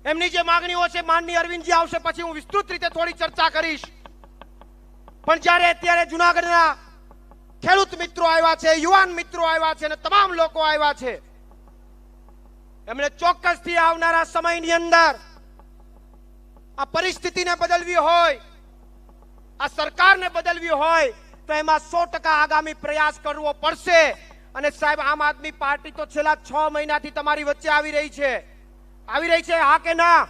એમની જે માંગણીઓ છે માનની અરવિંદજી આવશે પછી હું વિસ્તૃત રીતે થોડી ચર્ચા કરીશ. પણ જ્યારે અત્યારે જૂનાગઢના ખેડૂત મિત્રો આવ્યા છે, યુવાન મિત્રો આવ્યા છે અને તમામ લોકો આવ્યા છે, એમણે ચોક્કસથી આવનારા સમયની અંદર આ પરિસ્થિતિને બદલવી હોય, આ સરકારને બદલવી હોય તો એમાં 100% આગામી પ્રયાસ કરવો પડશે. અને સાહેબ, આમ આદમી પાર્ટી તો છેલ્લા 6 મહિનાથી તમારી વચ્ચે આવી રહી છે, હા કે ના?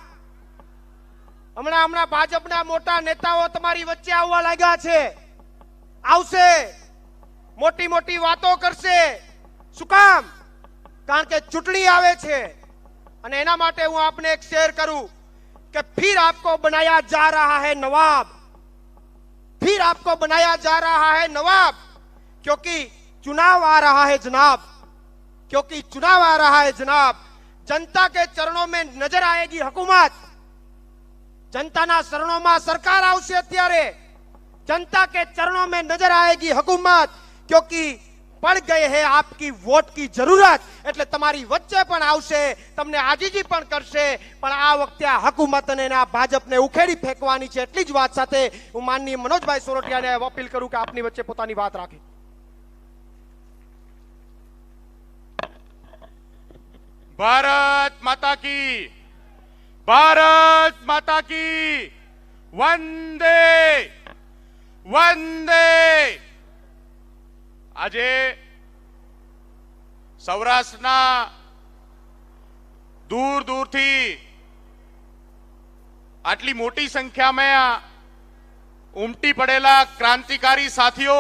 હમણાં ભાજપના મોટા નેતાઓ તમારી વચ્ચે આવવા લાગ્યા છે, આવશે, મોટી મોટી વાતો કરશે. શું કામ? કારણ કે ચૂંટણી આવે છે. અને એના માટે હું આપને એક શેર કરું कि फिर आपको बनाया जा रहा है नवाब, फिर आपको बनाया जा रहा है नवाब, क्योंकि चुनाव आ रहा है जनाब, क्योंकि चुनाव आ रहा है जनाब. जनता के चरणों में नजर आएगी हुकूमत, जनताना चरणों सरकार आवશે અત્યારે, जनता के चरणों में नजर आएगी हुकूमत, क्योंकि पड़ गए है आपकी वोट की जरूरत. એટલે તમારી વચ્ચે પણ આવશે, તમને આજીજી પણ કરશે, પણ આ વખતે આ હુકુમત અને આ ભાજપને ઉખેડી ફેંકવાની છે. એટલી જ વાત સાથે હું માનનીય મનોજભાઈ સોરઠિયાને અપીલ કરું કે આપની વચ્ચે પોતાની વાત રાખે. भारत माता की, भारत माता की, वंदे वंदे. આજે સૌરાષ્ટ્રના દૂર દૂરથી આટલી મોટી સંખ્યામાં ઉમટી પડેલા ક્રાંતિકારી સાથીઓ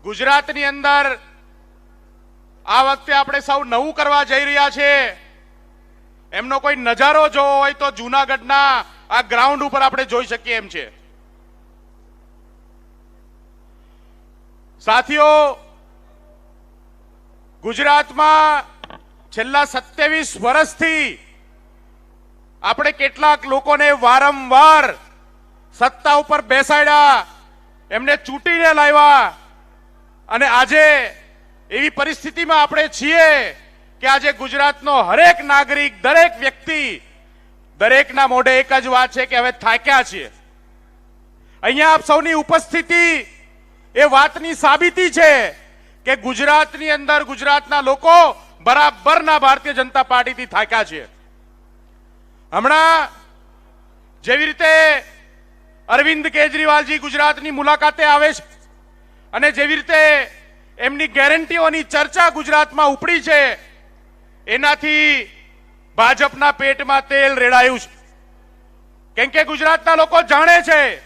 ગુજરાતની અંદર આ વખતે આપણે સૌ નવું કરવા જઈ રહ્યા છે. એમનો કોઈ નજારો જોવો હોય તો જૂનાગઢના આ ગ્રાઉન્ડ ઉપર આપણે જોઈ શકીએ એમ છે. સાથીઓ, ગુજરાતમાં છેલ્લા 27 વર્ષથી આપણે કેટલાક લોકોને વારંવાર સત્તા ઉપર બેસાડ્યા, એમને ચૂંટીને લાવ્યા, અને આજે એવી પરિસ્થિતિમાં આપણે છીએ કે આજે ગુજરાતનો હરેક નાગરિક, દરેક વ્યક્તિ, દરેકના મોઢે એક જ વાત છે કે હવે થાક્યા છીએ. અહીંયા આપ સૌની ઉપસ્થિતિ એ વાતની સાબિતી છે કે ગુજરાતની અંદર ગુજરાતના લોકો બરાબરના ભારતીય જનતા પાર્ટીથી થાક્યા છે. હમણાં જેવી રીતે અરવિંદ કેજરીવાલજી ગુજરાતની મુલાકાતે આવે છે અને જેવી રીતે એમની ગેરંટીઓની ચર્ચા ગુજરાતમાં ઉપડી છે, એનાથી ભાજપના પેટમાં તેલ રેડાયું છે. કેમ કે ગુજરાતના લોકો જાણે છે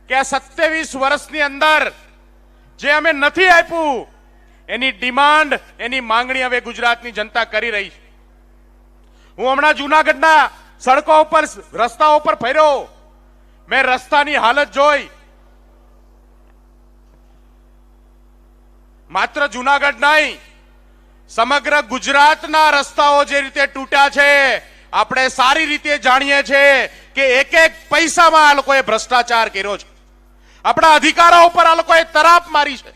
કે આ 27 વર્ષની અંદર જે અમે નથી આપ્યું એની ડિમાન્ડ, એની માંગણી હવે ગુજરાતની જનતા કરી રહી છે. હું હમણાં જૂનાગઢના સડકો ઉપર, રસ્તાઓ પર ફર્યો, મેં રસ્તાની હાલત જોઈ. માત્ર જૂનાગઢ નહીં, સમગ્ર ગુજરાતના રસ્તાઓ જે રીતે તૂટ્યા છે, આપણે સારી રીતે જાણીએ છીએ કે એક એક પૈસામાં આ લોકોએ ભ્રષ્ટાચાર કર્યો છે. આપણા અધિકારો ઉપર આ લોકોએ તરાપ મારી છે,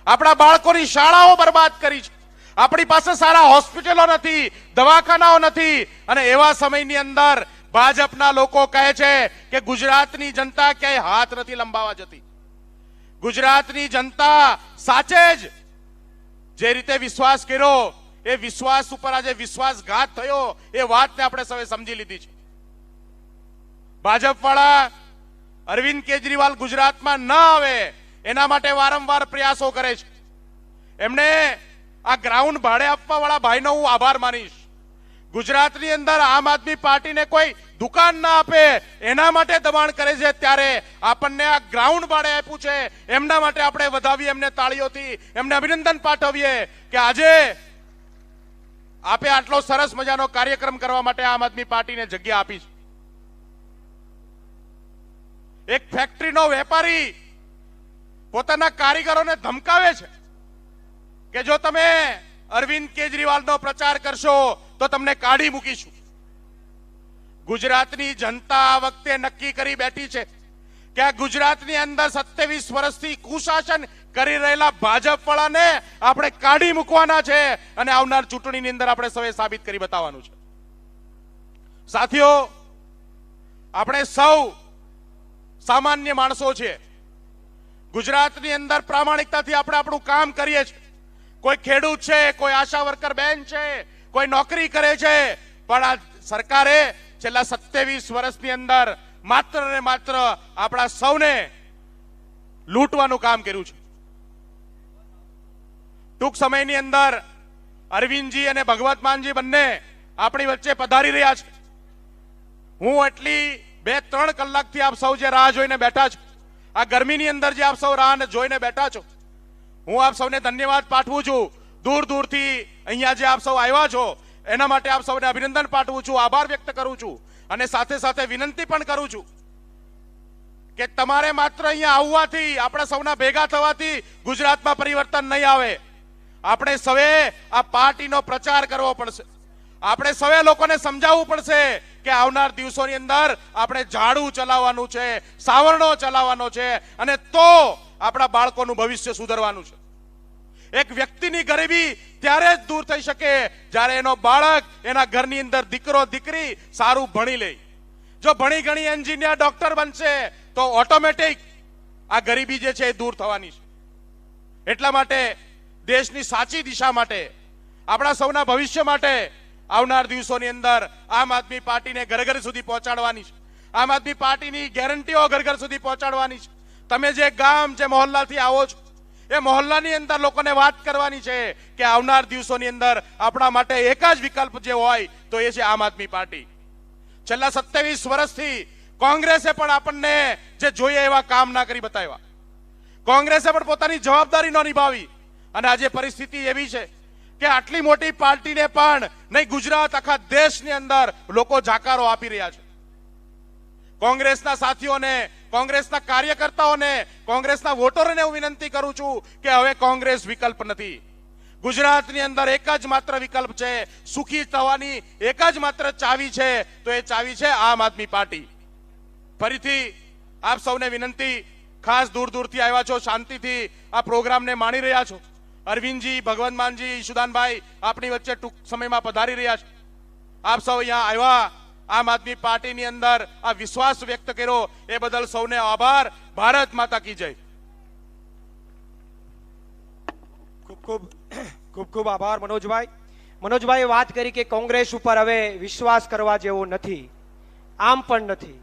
આપણા બાળકોની શાળાઓ બરબાદ કરી છે, આપણી પાસે સારા હોસ્પિટલો નથી, દવાખાનાઓ નથી, અને એવા સમયની અંદર ભાજપના લોકો કહે છે કે ગુજરાતની જનતા ક્યાંય હાથ નથી લંબાવા જતી. ગુજરાતની જનતા સાચે જ જે રીતે વિશ્વાસ કર્યો, એ વિશ્વાસ ઉપર આજે વિશ્વાસઘાત થયો, એ વાતને આપણે સૌએ સમજી લીધી છે. ભાજપ વાળા અરવિંદ કેજરીવાલ ગુજરાતમાં ન આવે એના માટે વારંવાર પ્રયાસો કરે છે. એમને આ ગ્રાઉન્ડ ભાડે આપવા વાળા ભાઈનો હું આભાર માનીશ. ગુજરાતની અંદર આમ આદમી પાર્ટીને કોઈ દુકાન ના આપે એના માટે દબાણ કરે છે, ત્યારે આપણને આ ગ્રાઉન્ડ ભાડે આપ્યું છે, એમના માટે આપણે વધાવીએ, એમને તાળીઓથી એમને અભિનંદન પાઠવીએ કે આજે આપે આટલો સરસ મજાનો કાર્યક્રમ કરવા માટે આમ આદમી પાર્ટીને જગ્યા આપી છે. એક ફેક્ટરીનો વેપારી પોતાના કારીગરોને ધમકાવે છે કે જો તમે અરવિંદ કેજરીવાલનો પ્રચાર કરશો તો તમને કાઢી મૂકીશું. ગુજરાતની જનતા આ વખતે નક્કી કરી બેઠી છે કે આ ગુજરાતની અંદર 27 વર્ષથી કુશાસન કરી રહેલા ભાજપ વાળાને આપણે કાઢી મૂકવાના છે, અને આવનાર ચૂંટણીની અંદર આપણે સૌએ સાબિત કરી બતાવવાનું છે. સાથીઓ, આપણે સૌ સામાન્ય માણસો છીએ. ગુજરાતની અંદર પ્રામાણિકતાથી આપણે આપણું કામ કરીએ છીએ. કોઈ ખેડૂત છે, કોઈ આશા વર્કર બેન છે, કોઈ નોકરી કરે છે, પણ આ સરકારે છેલ્લા 27 વર્ષની અંદર માત્ર ને માત્ર આપણા સૌને લૂંટવાનું કામ કર્યું છે. ટૂંક સમયની અંદર અરવિંદજી અને ભગવત માનજી બંને આપણી વચ્ચે પધારી રહ્યા છે. હું એટલી 2-3 કલાકથી આપ સૌ જે રાહ જોઈને બેઠા છો, આ ગરમીની અંદર જે આપ સૌ રાહ જોઈને બેઠા છો, હું આપ સૌને ધન્યવાદ પાઠવું છું. દૂર દૂરથી અહીંયા જે આપ સૌ આવ્યા છો એના માટે આપ સૌને અભિનંદન પાઠવું છું, આભાર વ્યક્ત કરું છું અને સાથે સાથે વિનંતી પણ કરું છું કે તમારે માત્ર અહીંયા આવવાથી, આપણા સૌના ભેગા થવાથી ગુજરાતમાં પરિવર્તન નહીં આવે. આપણે સૌએ આ પાર્ટીનો પ્રચાર કરવો પડશે. આપણે સૌએ લોકોને સમજાવવું પડશે કે આવનાર દિવસોની અંદર આપણે ઝાડુ ચલાવવાનું છે, સાવરણો ચલાવવાનો છે અને તો આપણા બાળકોનું ભવિષ્ય સુધરવાનું છે. એક વ્યક્તિની ગરીબી ત્યારે જ દૂર થઈ શકે જ્યારે એનો બાળક એના ઘરની અંદર દીકરો દીકરી સારું ભણી લે. જો ભણી ગણી એન્જિનિયર ડોક્ટર બનશે તો ઓટોમેટિક આ ગરીબી જે છે એ દૂર થવાની છે. એટલા માટે દેશની સાચી દિશા માટે, આપણા સૌના ભવિષ્ય માટે આવનાર દિવસોની અંદર આમ આદમી પાર્ટીને ઘર ઘર સુધી પહોંચાડવાની છે. આમ આદમી પાર્ટીની ગેરંટીઓ ઘર ઘર સુધી પહોંચાડવાની છે. તમે જે ગામ, જે મહોલ્લાથી આવો છો એ મહોલ્લાની અંદર લોકોને વાત કરવાની છે કે આવનાર દિવસોની અંદર આપણા માટે એક જ વિકલ્પ જે હોય તો એ છે આમ આદમી પાર્ટી. છેલ્લા 27 વર્ષથી કોંગ્રેસે પણ આપણને જે જોઈએ એવા કામ ના કરી બતાવ્યા. કોંગ્રેસે પણ પોતાની જવાબદારી ન નિભાવી અને આજે પરિસ્થિતિ એવી છે કે આટલી મોટી પાર્ટીને પણ નહીં ગુજરાત, આખા દેશની અંદર લોકો જાકારો આપી રહ્યા છે. કોંગ્રેસના સાથીઓને, કોંગ્રેસના કાર્યકર્તાઓને, કોંગ્રેસના વોટરોને હું વિનંતી કરું છું કે હવે કોંગ્રેસ વિકલ્પ નથી. ગુજરાતની અંદર એક જ માત્ર વિકલ્પ છે, સુખી થવાની એક જ માત્ર ચાવી છે, તો એ ચાવી છે આમ આદમી પાર્ટી. ફરીથી આપ સૌને વિનંતી, ખાસ દૂર દૂરથી આવ્યા છો, શાંતિથી આ પ્રોગ્રામને માણી રહ્યા છો. અરવિંદજી, ભગવંત માનજી, ઈશુદાનભાઈ આપણી વચ્ચે ટૂંક સમયમાં પધારી રહ્યા છે. આપ સૌ અહીંયા આવ્યા, આમ આદમી પાર્ટીની અંદર આ વિશ્વાસ વ્યક્ત કર્યો એ બદલ સૌને આભાર. ભારત માતા કી જય. ખૂબ ખૂબ આભાર મનોજભાઈ. મનોજભાઈએ વાત કરી કે કોંગ્રેસ ઉપર હવે વિશ્વાસ કરવા જેવો નથી, આમ પણ નથી.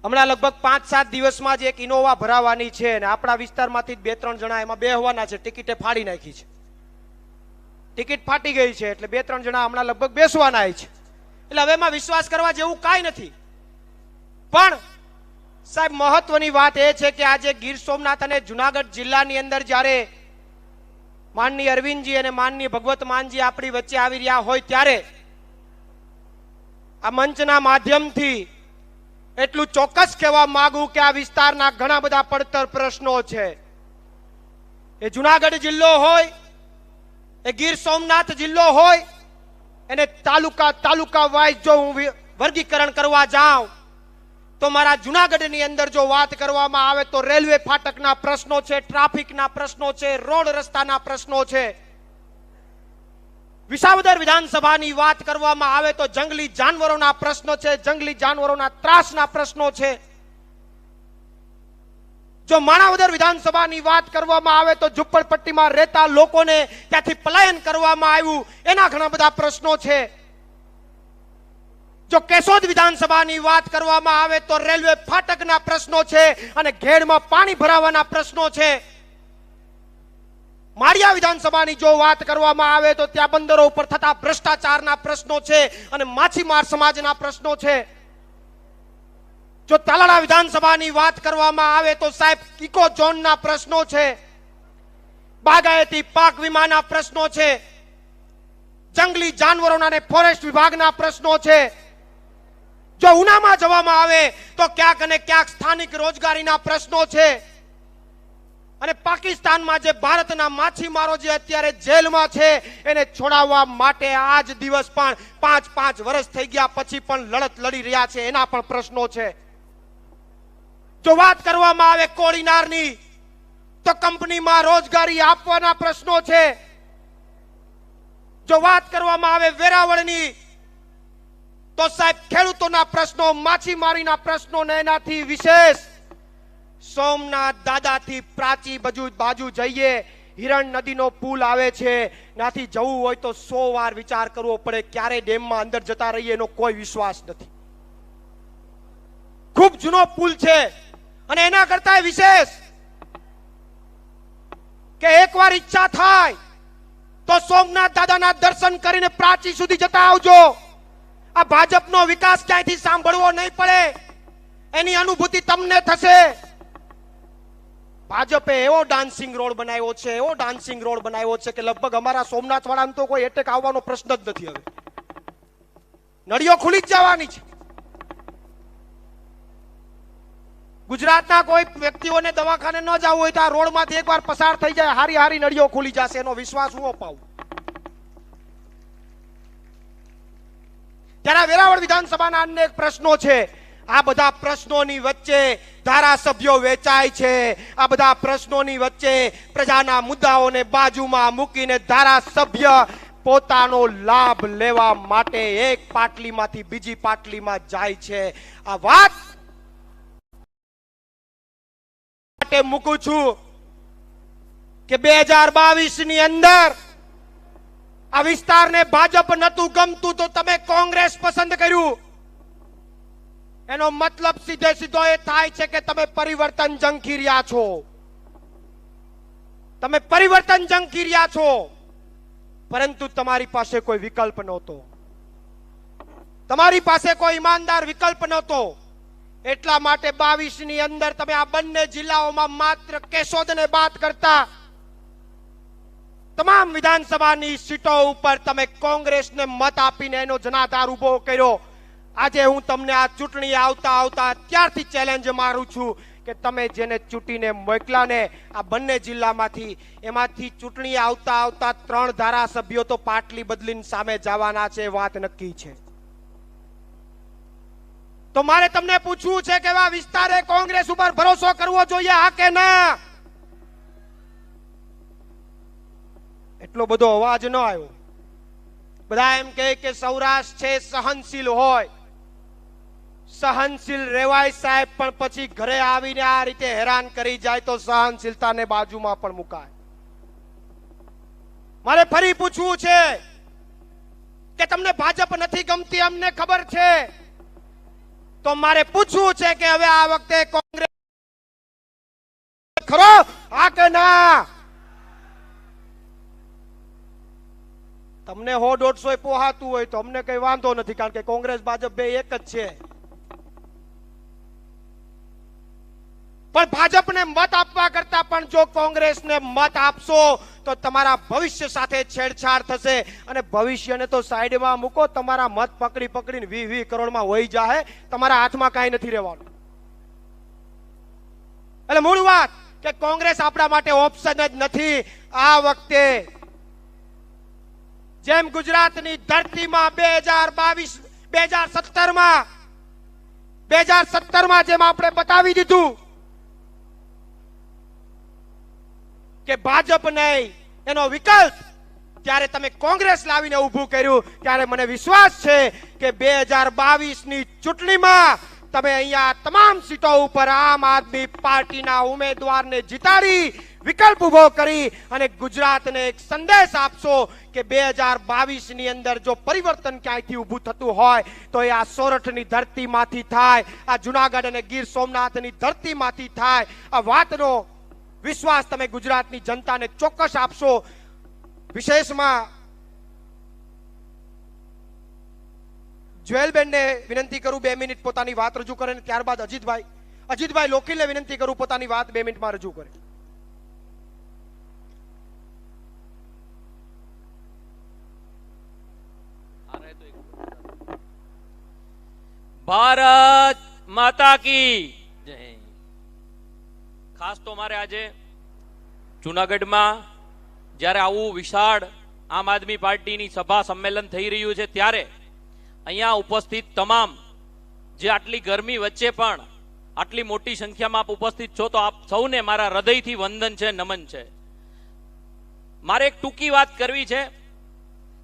હમણાં લગભગ 5-7 દિવસમાં જ એક ઇનોવા ભરાવાની છે અને આપણા વિસ્તારમાંથી 2-3 જણા એમાં બેહવાના છે. ટિકિટે ફાડી નાખી છે, ટિકિટ ફાટી ગઈ છે એટલે 2-3 જણા હમણાં લગભગ બેસવાના છે. એટલે હવે એમાં વિશ્વાસ કરવા જેવું કાંઈ નથી. પણ સાહેબ, મહત્વની વાત એ છે કે આજે ગીર સોમનાથ અને જુનાગઢ જિલ્લાની અંદર જ્યારે માનનીય અરવિંદજી અને માનનીય ભગવત માનજી આપણી વચ્ચે આવી રહ્યા હોય ત્યારે આ મંચના માધ્યમથી એટલું ચોક્કસ કહેવા માંગુ કે આ વિસ્તારના ઘણા બધા પડતર પ્રશ્નો છે. એ જુનાગઢ જિલ્લો હોય, એ ગીર સોમનાથ જિલ્લો હોય, એને તાલુકા વાઇઝ જો હું વર્ગીકરણ કરવા જાઉં તો મારા જુનાગઢની અંદર જો વાત કરવામાં આવે તો રેલવે ફાટકના પ્રશ્નો છે, ટ્રાફિકના પ્રશ્નો છે, રોડ રસ્તાના પ્રશ્નો છે. વિસાવદર વિધાનસભાની વાત કરવામાં આવે તો જંગલી જાનવરોના પ્રશ્નો છે, જંગલી જાનવરોના ત્રાસના પ્રશ્નો છે. જો માણાવદર વિધાનસભાની વાત કરવામાં આવે તો ઝુંપડપટ્ટીમાં રહેતા લોકોને ત્યાંથી પલાયન કરવામાં આવ્યું એના ઘણા બધા પ્રશ્નો છે. જો કેશોદ વિધાનસભાની વાત કરવામાં આવે તો રેલવે ફાટકના પ્રશ્નો છે અને ઘેડમાં પાણી ભરાવાના પ્રશ્નો છે. માળિયા વિધાનસભાની જો વાત કરવામાં આવે તો ત્યાં બંદરો ઉપર થતા ભ્રષ્ટાચારના પ્રશ્નો છે અને માછીમાર સમાજના પ્રશ્નો છે. જો તાલાળા વિધાનસભાની વાત કરવામાં આવે તો સાહેબ ઇકો ઝોનના પ્રશ્નો છે, બાગાયતી પાક વીમાના પ્રશ્નો છે, જંગલી જાનવરોના અને ફોરેસ્ટ વિભાગના પ્રશ્નો છે. જો ઉનામાં જવામાં આવે તો ક્યાંક અને ક્યાંક સ્થાનિક રોજગારીના પ્રશ્નો છે. અને પાકિસ્તાનમાં જે ભારતના માછીમારો જે અત્યારે જેલમાં છે એને છોડાવવા માટે આજ દિવસ પણ 5 વર્ષ થઈ ગયા પછી પણ લડત લડી રહ્યા છે, એના પણ પ્રશ્નો છે. જો વાત કરવામાં આવે કોળીનારની તો કંપનીમાં રોજગારી આપવાના પ્રશ્નો છે. જો વાત કરવામાં આવે વેરાવળની તો સાહેબ ખેડૂતોના પ્રશ્નો, માછીમારીના પ્રશ્નો ને એનાથી વિશેષ સોમનાથ દાદાથી પ્રાચી બાજુ જઈએ, હિરણ નદીનો પુલ આવે છે, નાથી જવું હોય તો 100 વાર વિચાર કરવો પડે, ક્યારે ડેમમાં અંદર જતા રહીએ એનો કોઈ વિશ્વાસ નથી. ખૂબ જૂનો પુલ છે. અને એના કરતા વિશેષ કે એકવાર ઈચ્છા થાય તો સોમનાથ દાદાના દર્શન કરીને પ્રાચી સુધી જતા આવજો. આ ભાજપનો વિકાસ ક્યાંયથી સાંભળવો નહીં પડે, એની અનુભૂતિ તમને થશે. ભાજપે એવો ડાન્સિંગ રોડ બનાવ્યો છે, એવો ડાન્સિંગ રોડ બનાવ્યો છે કે લગભગ અમારા સોમનાથ વાળાને તો કોઈ એટેક આવવાનો પ્રશ્ન જ નથી. હવે નળીઓ ખુલી જ જવાની છે. ગુજરાતના કોઈ વ્યક્તિઓને દવાખાને ન જવું હોય તો આ રોડમાંથી એકવાર પસાર થઈ જાય, હારી નળીઓ ખુલી જશે, એનો વિશ્વાસ હું અપાવું. ત્યારે વેરાવળ વિધાનસભાના અનેક પ્રશ્નો છે. આ બધા પ્રશ્નોની વચ્ચે ધારાસભ્યો વેચાય છે. આ બધા પ્રશ્નોની વચ્ચે પ્રજાના મુદ્દાઓને બાજુમાં મૂકીને ધારાસભ્ય પોતાનો લાભ લેવા માટે એક પાટલીમાંથી બીજી પાટલીમાં જાય છે. આ વાત માટે મૂકું છું કે 2022 ની અંદર આ વિસ્તારને ભાજપ નતું ગમતું તો તમે કોંગ્રેસ પસંદ કર્યું. એનો મતલબ સીધો એ થાય છે કે તમે પરિવર્તન ઝંખી રહ્યા છો. તમે પરિવર્તન ઝંખી રહ્યા છો, પરંતુ તમારી પાસે કોઈ વિકલ્પ નહોતો. તમારી પાસે કોઈ ઈમાનદાર વિકલ્પ નહોતો. એટલા માટે 22 ની અંદર તમે આ બંને જિલ્લાઓમાં માત્ર કેશોદને બાદ કરતા તમામ વિધાનસભાની સીટો ઉપર તમે કોંગ્રેસને મત આપીને એનો જનાધાર ઉભો કર્યો. આજે હું તમને આ ચૂંટણી આવતા અત્યારથી ચેલેન્જ મારું છું કે તમે જેને ચૂંટીને મોકલા ને આ બંને જિલ્લામાંથી, એમાંથી ચૂંટણી આવતા 3 ધારાસભ્યો તો પાટલી બદલીને સામે જવાના છે, વાત નક્કી છે. તો મારે તમને પૂછવું છે કે આ વિસ્તારે કોંગ્રેસ ઉપર ભરોસો કરવો જોઈએ, હા કે ના? એટલો બધો અવાજ ન આવ્યો. બધા એમ કહે કે સૌરાષ્ટ્ર છે સહનશીલ હોય, સહનશીલ રેવાય સાહેબ, પણ પછી ઘરે આવીને આ રીતે હેરાન કરી જાય તો સહનશીલતાને બાજુમાં પણ મુકાય. મારે ફરી પૂછવું છે કે તમને ભાજપ નથી ગમતી, અમને ખબર છે, તો મારે પૂછવું છે કે હવે આ વખતે કોંગ્રેસ ખરો, હા કે ના? તમને 100-150 પોહાતું હોય તો અમને કઈ વાંધો નથી, કારણ કે કોંગ્રેસ ભાજપ બે એક જ છે. પણ ભાજપને મત આપવા કરતા પણ જો કોંગ્રેસને મત આપશો તો તમારા ભવિષ્ય સાથે છેડછાડ થશે. અને ભવિષ્યને તો સાઈડમાં મૂકો, તમારા મત પકડીને 20 કરોડમાં વહી જાય, તમારા હાથમાં કાંઈ નથી રહેવાનું. એટલે મૂળ વાત કે કોંગ્રેસ આપણા માટે ઓપ્શન જ નથી. આ વખતે જેમ ગુજરાતની ધરતીમાં 2017માં જેમ આપણે બતાવી દીધું કે ભાજપ નહીં એનો વિકલ્પ, ત્યારે તમે કોંગ્રેસ લાવીને ઊભું કર્યું. ત્યારે મને વિશ્વાસ છે કે 2022 ની ચૂંટણીમાં તમે અહીંયા તમામ સીટો ઉપર આમ આદમી પાર્ટીના ઉમેદવારને જીતાડી વિકલ્પ ઉભો કરી અને ગુજરાતને એક સંદેશ આપશો કે 2022 ની અંદર જો પરિવર્તન ક્યાંયથી ઊભું થતું હોય તો એ આ સોરઠની ધરતીમાંથી થાય, આ જુનાગઢ અને ગીર સોમનાથની ધરતીમાંથી થાય. આ વાતનો વિશ્વાસ તમે ગુજરાતની જનતાને ચોક્કસ આપશો. વિશેષમાં જ્વેલબેનને વિનંતી કરું 2 મિનિટ પોતાની વાત રજૂ કરે, અને ત્યારબાદ અજીતભાઈ લોખીલને વિનંતી કરું પોતાની વાત 2 મિનિટમાં રજૂ કરે. ભારત માતા કી જય. ખાસ તો મારે આજે જુનાગઢમાં જ્યારે આવું વિશાળ આમ આદમી પાર્ટીની સભા સંમેલન થઈ રહ્યું છે ત્યારે અહીંયા ઉપસ્થિત તમામ જે આટલી ગરમી વચ્ચે પણ આટલી મોટી સંખ્યામાં આપ ઉપસ્થિત છો તો આપ સૌને મારા હૃદયથી વંદન છે, નમન છે. મારે એક ટૂંકી વાત કરવી છે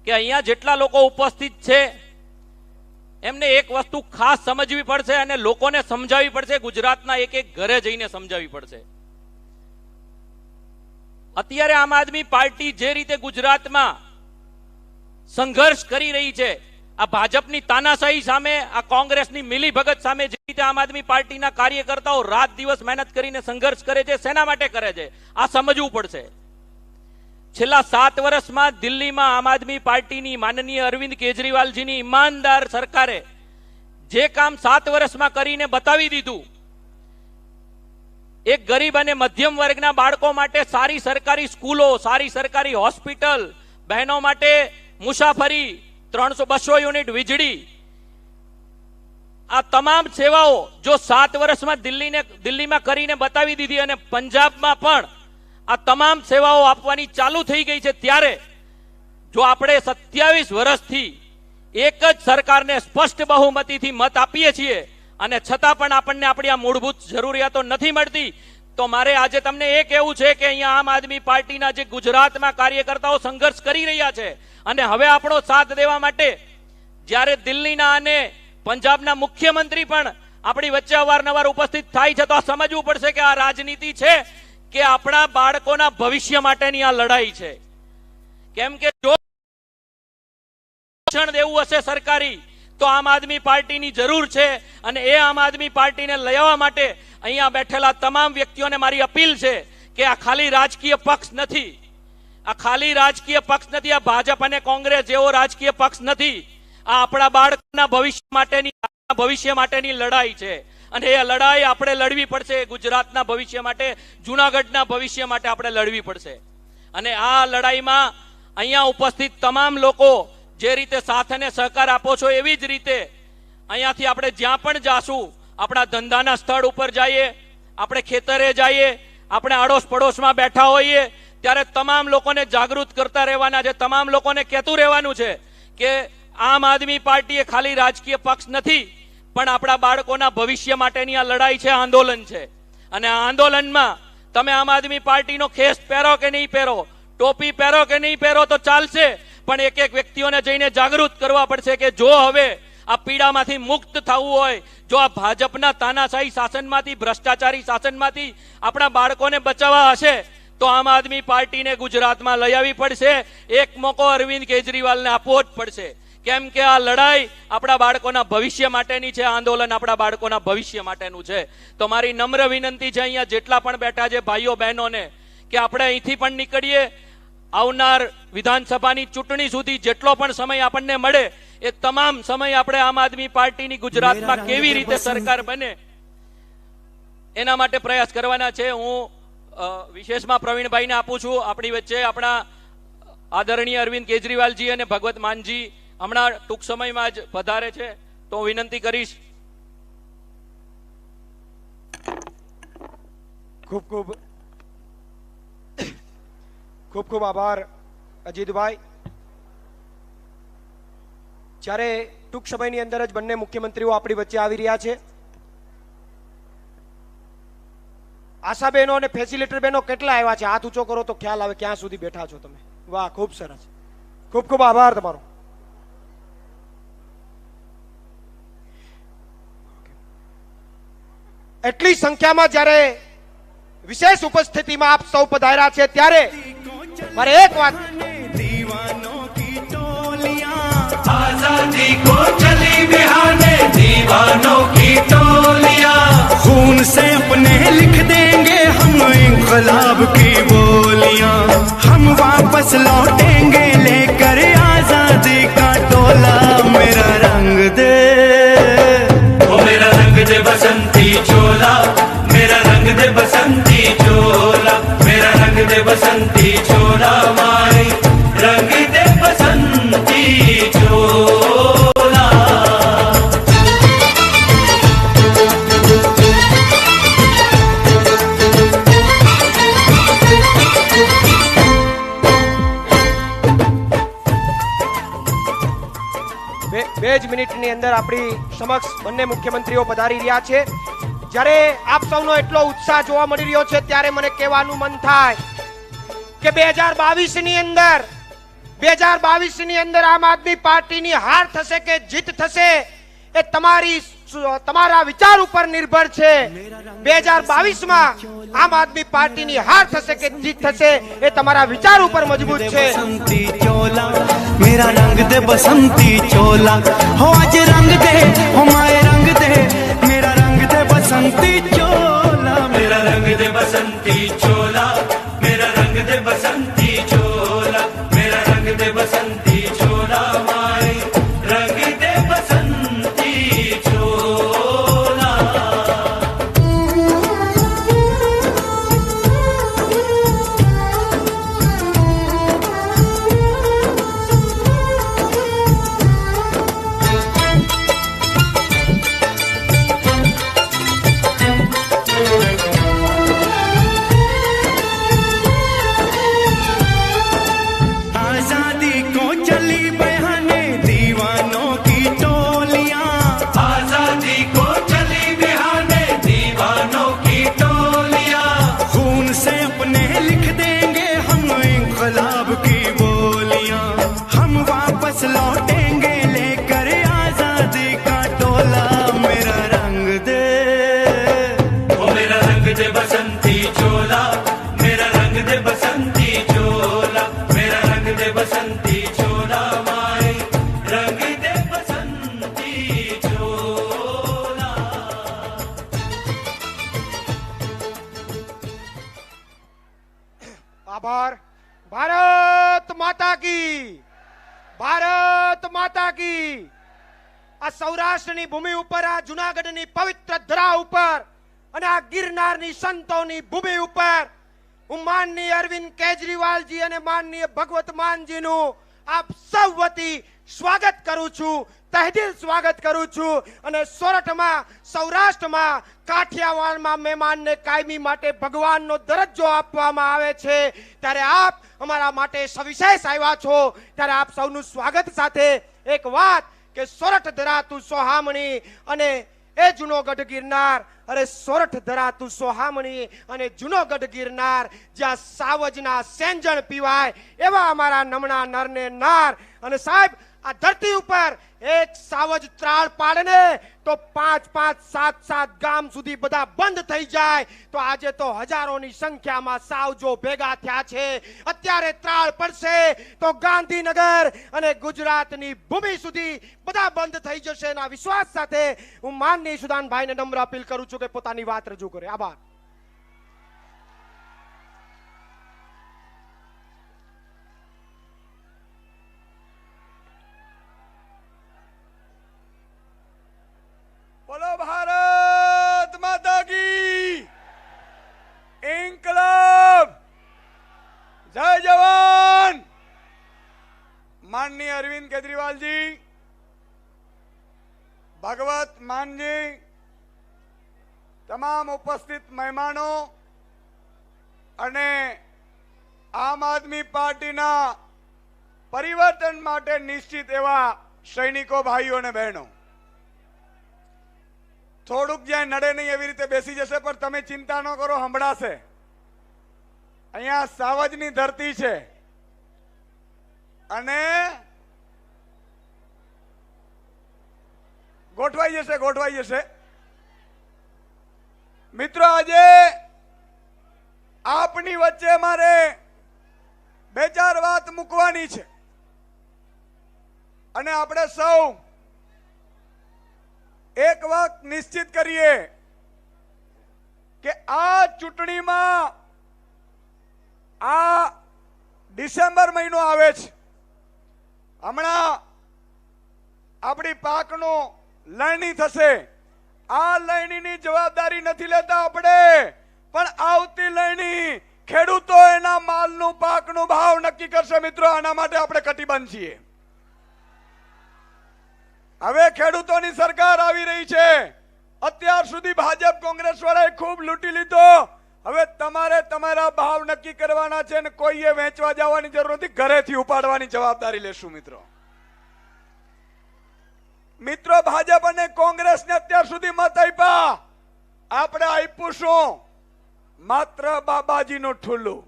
કે અહીંયા જેટલા લોકો ઉપસ્થિત છે એમને એક વસ્તુ ખાસ સમજવી પડશે અને લોકોને સમજાવવી પડશે, ગુજરાતના એક એક ઘરે જઈને સમજાવવી પડશે. અત્યારે આમ આદમી પાર્ટી જે રીતે ગુજરાતમાં સંઘર્ષ કરી રહી છે, આ ભાજપની તાનાશાહી સામે, આ કોંગ્રેસની મિલીભગત સામે જે રીતે આમ આદમી પાર્ટીના કાર્યકર્તાઓ રાત દિવસ મહેનત કરીને સંઘર્ષ કરે છે, શેના માટે કરે છે આ સમજવું પડશે. છેલ્લા 7 વર્ષમાં દિલ્હીમાં આમ આદમી પાર્ટીની માનનીય અરવિંદ કેજરીવાલજીની ઈમાનદાર સરકારે જે કામ 7 વર્ષમાં કરીને બતાવી દીધું, એક ગરીબ અને મધ્યમ વર્ગના બાળકો માટે સારી સરકારી સ્કૂલો, સારી સરકારી હોસ્પિટલ, બહેનો માટે મુસાફરી, 200 યુનિટ વીજળી, આ તમામ સેવાઓ જો 7 વર્ષમાં દિલ્હીમાં કરીને બતાવી દીધી અને પંજાબમાં પણ આ તમામ સેવાઓ આપવાની ચાલુ થઈ ગઈ છે, ત્યારે જો આપણે 27 વર્ષથી એક જ સરકારને સ્પષ્ટ બહુમતીથી મત આપીએ છીએ અને છતાં પણ આપણને આપણી આ મૂળભૂત જરૂરિયાતો નથી મળતી, તો મારે આજે તમને એ કહેવું છે કે અહીંયા આમ આદમી પાર્ટીના જે ગુજરાતમાં કાર્યકર્તાઓ સંઘર્ષ કરી રહ્યા છે અને હવે આપણો સાથ દેવા માટે જ્યારે દિલ્હીના અને પંજાબના મુખ્યમંત્રી પણ આપણી વચ્ચે અવારનવાર ઉપસ્થિત થાય છે, તો આ સમજવું પડશે કે આ રાજનીતિ છે કે આપણા બાળકોના ભવિષ્ય માટેની આ લડાઈ છે. કેમ કે જો શિક્ષણ દેવું હશે સરકારી, તો આમ આદમી પાર્ટીની જરૂર છે અને એ આમ આદમી પાર્ટીને લઈ આવવા માટે અહીંયા બેઠેલા તમામ વ્યક્તિઓને મારી અપીલ છે કે આ ખાલી રાજકીય પક્ષ નથી, આ ખાલી રાજકીય પક્ષ નથી, આ ભાજપ અને કોંગ્રેસ જેવો રાજકીય પક્ષ નથી, આ આપણા બાળકોના ભવિષ્ય માટેની લડાઈ છે અને એ લડાઈ આપણે લડવી પડશે. ગુજરાતના ભવિષ્ય માટે, જૂનાગઢના ભવિષ્ય માટે આપણે લડવી પડશે. અને આ લડાઈમાં અહીંયા ઉપસ્થિત તમામ લોકો જે રીતે સાથ અને સહકાર આપો છો, એવી જ રીતે અહીંયાથી આપણે જ્યાં પણ જાશું, આપણા ધંધાના સ્થળ ઉપર જઈએ, આપણે ખેતરે જઈએ, આપણે આડોશ પડોશમાં બેઠા હોઈએ, ત્યારે તમામ લોકોને જાગૃત કરતા રહેવાના છે, તમામ લોકોને કહેતું રહેવાનું છે કે આમ આદમી પાર્ટી એ ખાલી રાજકીય પક્ષ નથી, પણ આપણા બાળકોના ભવિષ્ય માટેની આ લડાઈ છે, આંદોલન છે. અને આ આંદોલનમાં તમે આમ આદમી પાર્ટીનો ખેસ પહેરો કે નહીં પહેરો, ટોપી પહેરો કે નહીં પહેરો તો ચાલશે, પણ એક એક વ્યક્તિઓને જઈને જાગૃત કરવા પડશે કે જો હવે આ પીડામાંથી મુક્ત થવું હોય, જો આ ભાજપના તાનાશાહી શાસનમાંથી, ભ્રષ્ટાચારી શાસનમાંથી આપણા બાળકોને બચાવવા હશે, તો આમ આદમી પાર્ટીને ગુજરાતમાં લઈ આવવી પડશે. એક મોકો અરવિંદ કેજરીવાલને આપવો જ પડશે. કેમ કે આ લડાઈ આપણા બાળકોના ભવિષ્ય માટેની છે, આંદોલન આપણા બાળકોના ભવિષ્ય માટેનું છે. તો મારી નમ્ર વિનંતી છે અહીંયા જેટલા પણ બેઠા છે ભાઈઓ બહેનોને કે આપણે અહીંથી પણ નીકળીએ, આવનાર વિધાનસભાની ચૂંટણી સુધી જેટલો પણ સમય આપણને મળે એ તમામ સમય આપણે આમ આદમી પાર્ટીની ગુજરાતમાં કેવી રીતે સરકાર બને એના માટે પ્રયાસ કરવાના છે. હું વિશેષમાં પ્રવીણભાઈને આપું છું. આપણી વચ્ચે આપણા આદરણીય અરવિંદ કેજરીવાલજી અને ભગવત માનજી હમણાં ટૂંક સમયમાં જ પધારે છે, તો વિનંતી કરીશ. ખૂબ ખૂબ આભાર અજીતભાઈ. જ્યારે ટૂંક સમયની અંદર જ બંને મુખ્યમંત્રીઓ આપણી વચ્ચે આવી રહ્યા છે, આશાબહેનો અને ફેસિલિટર બહેનો કેટલા આવ્યા છે? હાથ ઊંચો કરો તો ખ્યાલ આવે ક્યાં સુધી બેઠા છો તમે. વાહ, ખૂબ સરસ, ખૂબ આભાર તમારો. એટલી સંખ્યામાં જ્યારે વિશેષ ઉપસ્થિતિમાં આપ સૌ પધાર્યા છે, ત્યારે મારે એક વાત, आजादी को चली बिहाने दीवानों की टोलियां, खून से अपने लिख देंगे हम इंकलाब की बोलियां, हम वापस लौटेंगे लेकर आजादी का टोला, मेरा रंग दे ओ मेरा रंग दे बसंती चोला, मेरा रंग दे बसंती चोला, मेरा रंग दे बसंती चोला, माई रंग दे बसंती चोला. બે જ મિનિટની અંદર આપણી સમક્ષ બંને મુખ્યમંત્રીઓ પધારી રહ્યા છે. જ્યારે આપ સૌનો એટલો ઉત્સાહ જોવા મળી રહ્યો છે, ત્યારે મને કહેવાનું મન થાય કે 2022 ની અંદર આમ આદમી પાર્ટીની હાર થશે કે જીત થશે એ તમારા વિચાર ઉપર નિર્ભર છે. 2022માં આમ આદમી પાર્ટીની હાર થશે કે જીત થશે એ તમારા વિચાર ઉપર મજબૂત છે. बसंती चोला मेरा रंग दे बसंती चोला हो आज रंग दे हो माए रंग दे मेरा रंग दे बसंती चोला मेरा रंग दे बसंती चोला मेरा रंग दे बसंती चोला मेरा रंग दे बसंती चोला माए रंग दे बसंती चोला. आजादी को चली बहाने दीवानों की टोलियां आजादी को चली बहाने दीवानों की टोलियां खून से अपने लिख देंगे हम इंकलाब की बोलियां हम वापस लौटेंगे लेकर आजादी का टोला मेरा रंग दे ओ मेरा रंग दे बसंती चोला मेरा रंग दे बसंती चोला मेरा रंग दे बसंती चोला माए रंग दे बसंती चोला. આભાર. ભારત માતા કી, ભારત માતા કી. આ સૌરાષ્ટ્રની ભૂમિ ઉપર, આ જુનાગઢની પવિત્ર ધરા ઉપર અને આ ગિરનારની સંતોની ભૂમિ ઉપર હું માનનીય અરવિંદ કેજરીવાલજી અને માનનીય ભગવત માનજીનું આપ સૌ વતી સ્વાગત કરું છું, તહેદિલ સ્વાગત કરું છું. અને સોરઠમાં, સૌરાષ્ટ્રમાં, કાઠિયાવાડમાં મહેમાનને કાયમી માટે ભગવાનનો દરજ્જો આપવામાં આવે છે ત્યારે આપ અમારા માટે સવિશેષ આવ્યા છો ત્યારે આપ સૌનું સ્વાગત સાથે એક વાત કે સોરઠ ધરાતું સોહામણી અને એ જૂનોગઢ ગિરનાર, અરે સોરઠ ધરાતું સોહામણી અને જૂનોગઢ ગિરનાર જ્યાં સાવજના સેંજણ પીવાય એવા અમારા નમણા નરને નાર. અને સાહેબ આ ધરતી ઉપર એક સાવજ ત્રાળ પાડે તો 5-5, 7-7 ગામ સુધી બધા બંધ થઈ જાય. તો આજે તો હજારોની સંખ્યામાં સાવજો ભેગા થયા છે. અત્યારે ત્રાળ પડશે તો ગાંધીનગર અને ગુજરાતની ભૂમિ સુધી બધા બંધ થઈ જશે. એના વિશ્વાસ સાથે હું માનનીય સુદાનભાઈને નમ્ર અપીલ કરું છું કે પોતાની વાત રજૂ કરે. આભાર. बोलो भारत माता की, इंकलाब, जय जवान. माननीय अरविंद केजरीवाल जी, भगवत मान जी, તમામ ઉપસ્થિત મહેમાનો અને આમ આદમી પાર્ટીના પરિવર્તન માટે નિશ્ચિત એવા સૈનિકો, ભાઈઓ અને બહેનો, થોડુંક જ્યાં નડે નહીં એવી રીતે બેસી જશે પણ તમે ચિંતા ન કરો, સંભળાશે. અહીંયા સાવજની ધરતી છે અને ગોઠવાઈ જશે. મિત્રો આજે આપની વચ્ચે મારે 2-4 વાત મૂકવાની છે અને આપણે સૌ એક વાત નિશ્ચિત કરીએ કે આ ચૂંટણીમાં આ ડિસેમ્બર મહિનો આવે છે, હમણાં આપણી પાકનો લણણી થશે. આ લણણીની જવાબદારી નથી લેતા આપણે, પણ આવતી લણણી ખેડૂતો એના માલનું, પાકનું ભાવ નક્કી કરશે. મિત્રો આના માટે આપણે કટિબદ્ધ છીએ. હવે ખેડૂતોની સરકાર આવી રહી છે. અત્યાર સુધી ભાજપ કોંગ્રેસ વાળાએ ખૂબ લૂંટી લીધો. હવે તમારે તમારા ભાવ નક્કી કરવાના છે અને કોઈએ વેચવા જવાની જરૂર નથી, ઘરેથી ઉપાડવાની જવાબદારી લેશું. મિત્રો ભાજપ અને કોંગ્રેસને અત્યાર સુધી મત આપ્યા, આપણે આપ્યું શું? માત્ર બાબાજીનું ઠુલ્લું.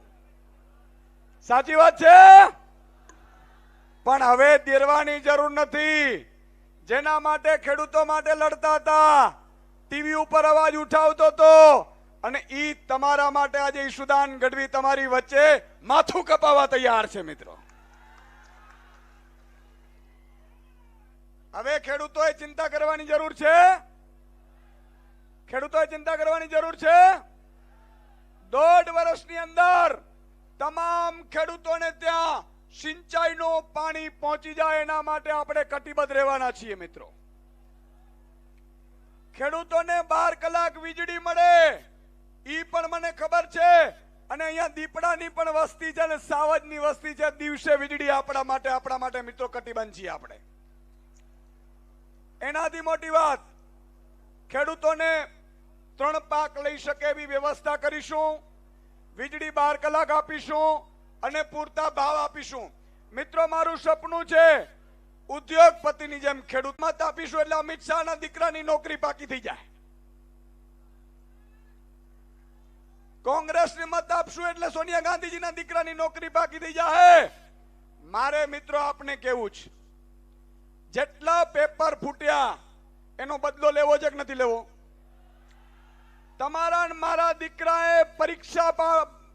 સાચી વાત છે, પણ હવે દેરવાની જરૂર નથી. જેના માટે ખેડૂતો માટે લડતા હતા, ટીવી ઉપર અવાજ ઉઠાવતો હતો, અને ઈ તમારા માટે આજે ઈશુદાન ગઢવી તમારી વચ્ચે માથું કપાવવા તૈયાર છે મિત્રો. હવે ખેડૂતોએ ચિંતા કરવાની જરૂર છે. ખેડૂતોએ ચિંતા કરવાની જરૂર છે. 1.5 વર્ષની અંદર તમામ ખેડૂતોને ત્યાં સિંચાઈનું પાણી પહોંચી જાય એના માટે આપણે કટિબદ્ધ રહેવાના છીએ મિત્રો. ખેડૂતોને 12 કલાક વીજળી મળે ઈ પણ મને ખબર છે, અને અહીંયા દીપડાની પણ વસ્તી છે ને સાવજની વસ્તી છે. દિવસે વીજળી આપણા માટે મિત્રો કટિબદ્ધ છીએ આપણે. એનાથી મોટી વાત, ખેડૂતોને 3 પાક લઈ શકે એવી વ્યવસ્થા કરીશું, વીજળી 12 કલાક આપીશું અને પૂરતા ભાવ આપીશું. મિત્રો મારું સપનું છે ઉદ્યોગપતિની જેમ ખેડૂત મત આપીશું એટલે અમિત શાહના દીકરાની નોકરી પાકી થઈ જાય. કોંગ્રેસને મત આપશું એટલે સોનિયા ગાંધીજીના દીકરાની નોકરી પાકી થઈ જાય. મારે મિત્રો આપને કેવું છે, જેટલા પેપર ફૂટ્યા એનો બદલો લેવો છે કે નથી લેવો? તમારા અને મારા દીકરાએ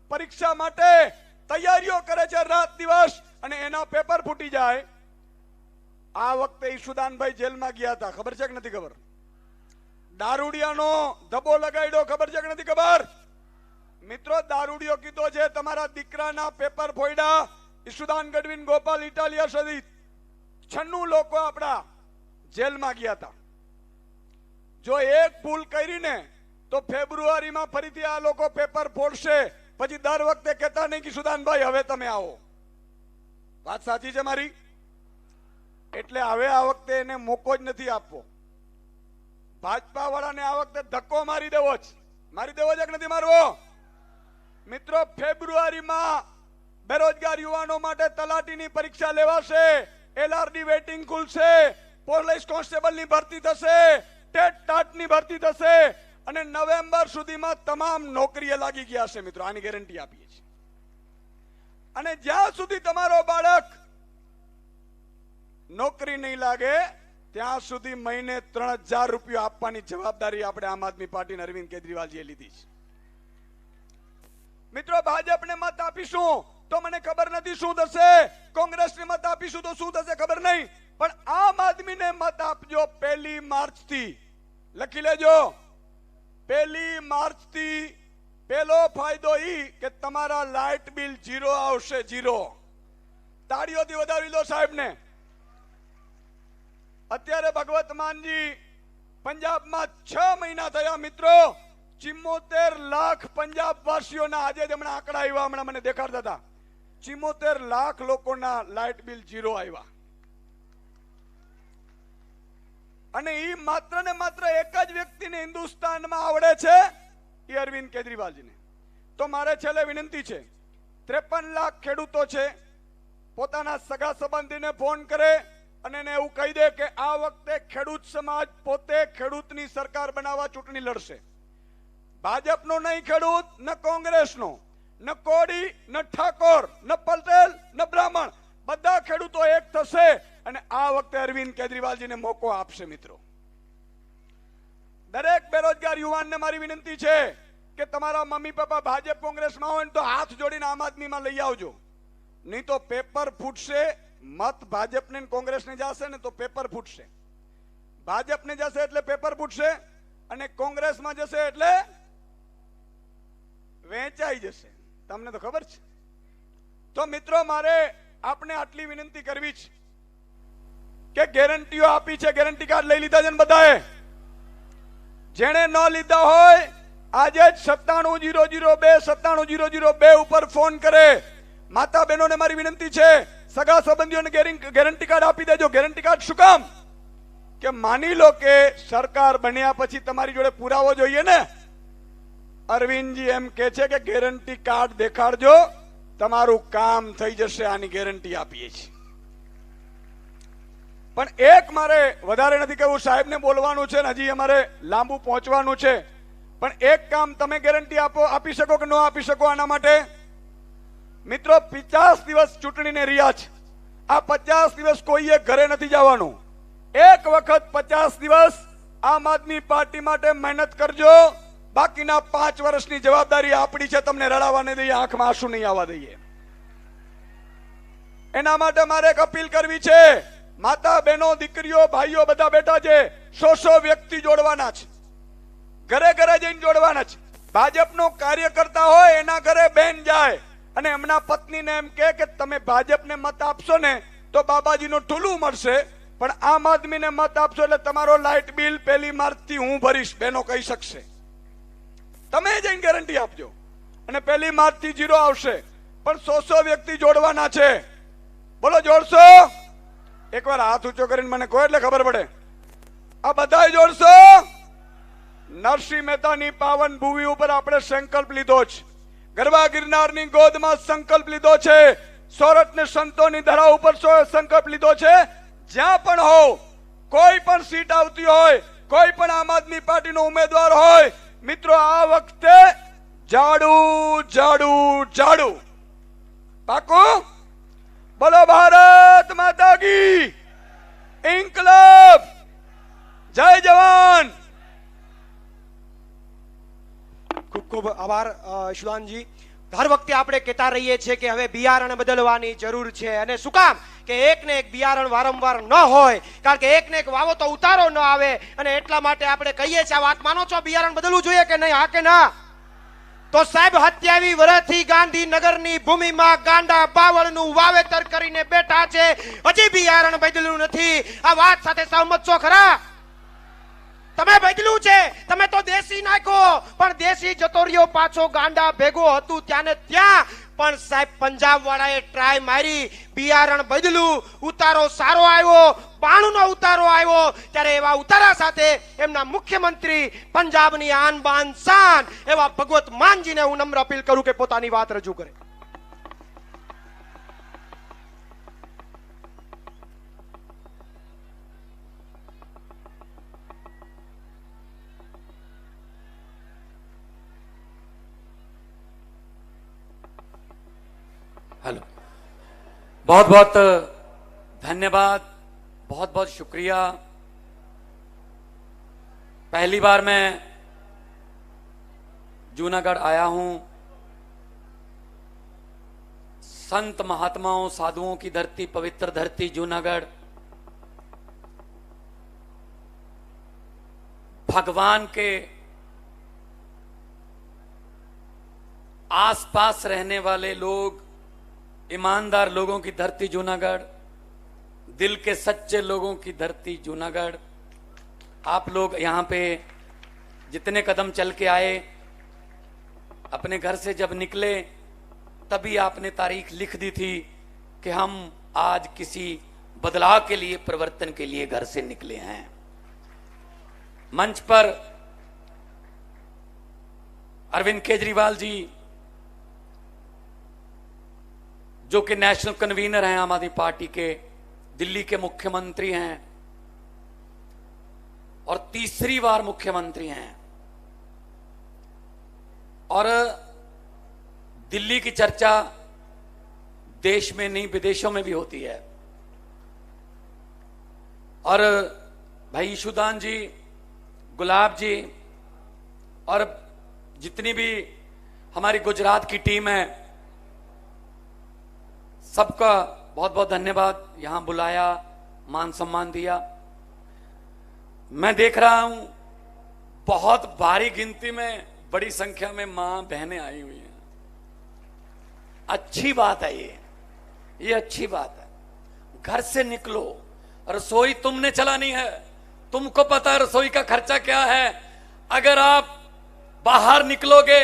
પરીક્ષા માટે તૈયારીઓ કરે છે રાત દિવસ, અને એના પેપર ફૂટી જાય. આ વખતે ઈશુદાનભાઈ જેલમાં ગયા હતા, ખબર છે કે નથી ખબર? દારૂડિયાનો ધબ્બો લગાડ્યો, ખબર છે કે નથી ખબર? મિત્રો દારૂડિયો કીધો છે તમારા દીકરાના પેપર ફોડ્યા. ઈશુદાન ગઢવી, ગોપાલ ઇટાલિયા સહિત 96 લોકો આપણા જેલમાં ગયા હતા. જો એક ભૂલ કરીને તો ફેબ્રુઆરીમાં ફરીથી આ લોકો પેપર ફોડશે. પછી દર વખતે કહેતા નહીં કે ઈશુદાનભાઈ હવે તમે આવો. વાત સાચી છે મારી? એટલે હવે આ વખતે એને મોકો જ નથી આપવો. ભાજપા વાળાને આ વખતે ધક્કો મારી દેવો છે. મારી દેવો છે કે નથી મારવો? મિત્રો ફેબ્રુઆરીમાં બેરોજગાર યુવાનો માટે તલાટીની પરીક્ષા લેવાશે, LRD વેટિંગ ખુલશે, પોલીસ કોન્સ્ટેબલની ભરતી થશે, ટેટ ટાટની ભરતી થશે, અને નવેમ્બર સુધીમાં તમામ નોકરીએ લાગી ગયા છે મિત્રો. આની ગેરંટી આપીએ છીએ. અને જ્યાં સુધી તમારો બાળક નોકરી નહીં લાગે ત્યાં સુધી મહિને 3000 રૂપિયા આપવાની જવાબદારી આપણે આમ આદમી પાર્ટી અરવિંદ કેજરીવાલજીએ લીધી છે. મિત્રો ભાજપને મત આપીશું તો મને ખબર નથી શું થશે, કોંગ્રેસને મત આપીશું તો શું થશે ખબર નહીં, પણ આમ આદમીને મત આપજો. 1 માર્ચથી લખી લેજો. 1 માર્ચથી પહેલો ફાયદો ઈ કે તમારા લાઇટ બિલ 0 આવશે. 0. તાળીઓથી વધાવી લો સાહેબને. અત્યારે ભગવત માનજી પંજાબમાં 6 મહિના થયા મિત્રો. 74 લાખ પંજાબ વાસીઓના આજે જ હમણાં આંકડા આવ્યા, હમણાં મને દેખાડતા હતા. 74 લાખ લોકોના લાઇટ બિલ 0 આવ્યા. અને એ માત્ર ને માત્ર એક જ વ્યક્તિને હિન્દુસ્તાનમાં આવડે છે, એ અરવિંદ કેજરીવાલજીને. તો મારે છેલ્લે વિનંતી છે, 53 લાખ ખેડૂતો છે, પોતાના સગા સંબંધીને ફોન કરે અને એને એવું કહી દે કે આ વખતે ખેડૂત સમાજ પોતે ખેડૂતની સરકાર બનાવવા ચૂંટણી લડશે. ભાજપનો નહીં ખેડૂત, ન કોંગ્રેસનો, ન કોડી, ન ઠાકોર, ન પટેલ, ન બ્રાહ્મણ, બધા ખેડૂતો એક થશે અને આ વખતે અરવિંદ કેજરીવાલજીને મોકો આપશે. મિત્રો દરેક બેરોજગાર યુવાનને મારી વિનંતી છે કે તમારા મમ્મી પપ્પા ભાજપ કોંગ્રેસમાં હોય તો હાથ જોડીને આમ આદમીમાં લઈ આવજો, નહીં તો પેપર ફૂટશે. મત ભાજપને કોંગ્રેસને જશે ને તો પેપર ફૂટશે. ભાજપને જશે એટલે પેપર ફૂટશે, અને કોંગ્રેસમાં જશે એટલે વેચાઈ જશે. તમને તો ખબર છે. તો મિત્રો મારે આપને આટલી વિનંતી કરવી છે કે ગેરંટીઓ આપી છે, ગેરંટી કાર્ડ લઈ લીધા છે ને બધાએ? જેણે ન લીધા હોય આજે જ 97-002 97-002 ઉપર ફોન કરે. માતા બહેનોને મારી વિનંતી છે, સગા સંબંધીઓને ગેરંટી કાર્ડ આપી દેજો. ગેરંટી કાર્ડ શું કામ? કે માની લો કે સરકાર બન્યા પછી તમારી જોડે પુરાવો જોઈએ ને. અરવિંદજી એમ કે છે કે ગેરંટી કાર્ડ દેખાડજો, તમારું કામ થઈ જશે. આની ગેરંટી આપીએ છીએ. પણ એક મારે વધારે નથી કહેવું, સાહેબને બોલવાનું છે ને હજી અમારે લાંબુ પહોંચવાનું છે. પણ એક કામ તમે ગેરંટી આપી શકો કે ન આપી શકો? આના માટે મિત્રો 50 દિવસ ચૂંટણીને રહ્યા છે. આ 50 દિવસ કોઈએ ઘરે નથી જવાનું. એક વખત 50 દિવસ આમ આદમી પાર્ટી માટે મહેનત કરજો. બાકીના 5 વર્ષની જવાબદારી આપણી છે. તમને રડાવા નહીં દઈએ, આંખમાં આંસુ નહીં આવવા દઈએ. એના માટે મારે એક અપીલ કરવી છે. માતા બહેનો દીકરીઓ ભાઈઓ બધા બેઠા છે. 100 વ્યક્તિ જોડવાના છે, ઘરે ઘરે જઈને જોડવાના છે. ભાજપનો કાર્યકર્તા હોય એના ઘરે બેન જાય અને એમના પત્નીને એમ કે તમે ભાજપને મત આપશો ને તો બાબાજીનું ઠુલું મળશે, પણ આમ આદમીને મત આપશો એટલે તમારો લાઇટ બિલ 1 માર્ચથી હું ભરીશ. બહેનો કહી શકશે. તમે જઈને ગેરંટી આપજો અને 1 માર્ચથી 0 આવશે. પણ 100 વ્યક્તિ જોડવાના છે. બોલો, જોડશો? એકવાર હાથ ઊંચો કરીને મને કહો એટલે ખબર પડે. આ બધાય જોડશો? નરસિંહ મહેતાની પાવન ભૂમિ ઉપર આપણે સંકલ્પ લીધો છે. ગરબા ગિરનારની ગોદમાં સંકલ્પ લીધો છે. સોરઠ ને સંતોની ધરા ઉપર સંકલ્પ લીધો છે. જ્યાં પણ હો, કોઈ પણ સીટ આવતી હોય, કોઈ પણ આમ આદમી પાર્ટીનો ઉમેદવાર હોય, મિત્રો આ વખતે જાડુ જાડુ જાડુ. પાકું? બોલો ભારત માતા કી ઇન્કલાબ. જય જવાન. ખૂબ ખૂબ આભાર ઈશુદાનજી. હર વખતે આપણે કહેતા રહીએ છીએ કે હવે બિયારણ બદલવાની જરૂર છે. અને શું કામ? કે એક ને એક બિયારણ વારંવાર ન હોય, કારણ કે એક ને એક વાવો તો ઉતારો ન આવે. અને એટલા માટે આપણે કહીએ છીએ, આ વાત માનો છો? બિયારણ બદલવું જોઈએ કે નહીં? હા કે ના? તો સાહેબ 27 વર્ષથી ગાંધીનગરની ભૂમિમાં ગાંડા બાવળનું વાવેતર કરીને બેઠા છે, હજી બિયારણ બદલ્યું નથી. આ વાત સાથે સહમત છો ખરા? તમે બદલ્યું છે, તમે તો દેશી નાખ્યો, પણ દેશી જતો રહ્યો પાછો ગાંડા ભેગો હતું ત્યાં ને ત્યાં. પણ સાહેબ પંજાબ વાળાએ ટ્રાય મારી, બિયારણ બદલું, ઉતારો સારો આવ્યો, 92 નો ઉતારો આવ્યો. ત્યારે એવા ઉતારા સાથે એમના મુખ્યમંત્રી, પંજાબની આન બાન શાન એવા ભગવત માનજીને હું નમ્ર અપીલ કરું કે પોતાની વાત રજૂ કરે. हेलो, बहुत बहुत धन्यवाद, बहुत बहुत शुक्रिया. पहली बार मैं जूनागढ़ आया हूं. संत महात्माओं साधुओं की धरती, पवित्र धरती जूनागढ़. भगवान के आसपास रहने वाले लोग, ईमानदार लोगों की धरती जूनागढ़, दिल के सच्चे लोगों की धरती जूनागढ़. आप लोग यहाँ पे जितने कदम चल के आए, अपने घर से जब निकले तभी आपने तारीख लिख दी थी कि हम आज किसी बदलाव के लिए, परिवर्तन के लिए घर से निकले हैं. मंच पर अरविंद केजरीवाल जी, जो कि नेशनल कन्वीनर हैं आम आदमी पार्टी के, दिल्ली के मुख्यमंत्री हैं और तीसरी बार मुख्यमंत्री हैं. और दिल्ली की चर्चा देश में नहीं विदेशों में भी होती है. और भाई ईशुदान जी, गुलाब जी और जितनी भी हमारी गुजरात की टीम है, सबका बहुत बहुत धन्यवाद. यहां बुलाया, मान सम्मान दिया. मैं देख रहा हूं बहुत भारी गिनती में, बड़ी संख्या में मां बहनें आई हुई हैं. अच्छी बात है ये अच्छी बात है. घर से निकलो, रसोई तुमने चलानी है, तुमको पता है रसोई का खर्चा क्या है. अगर आप बाहर निकलोगे,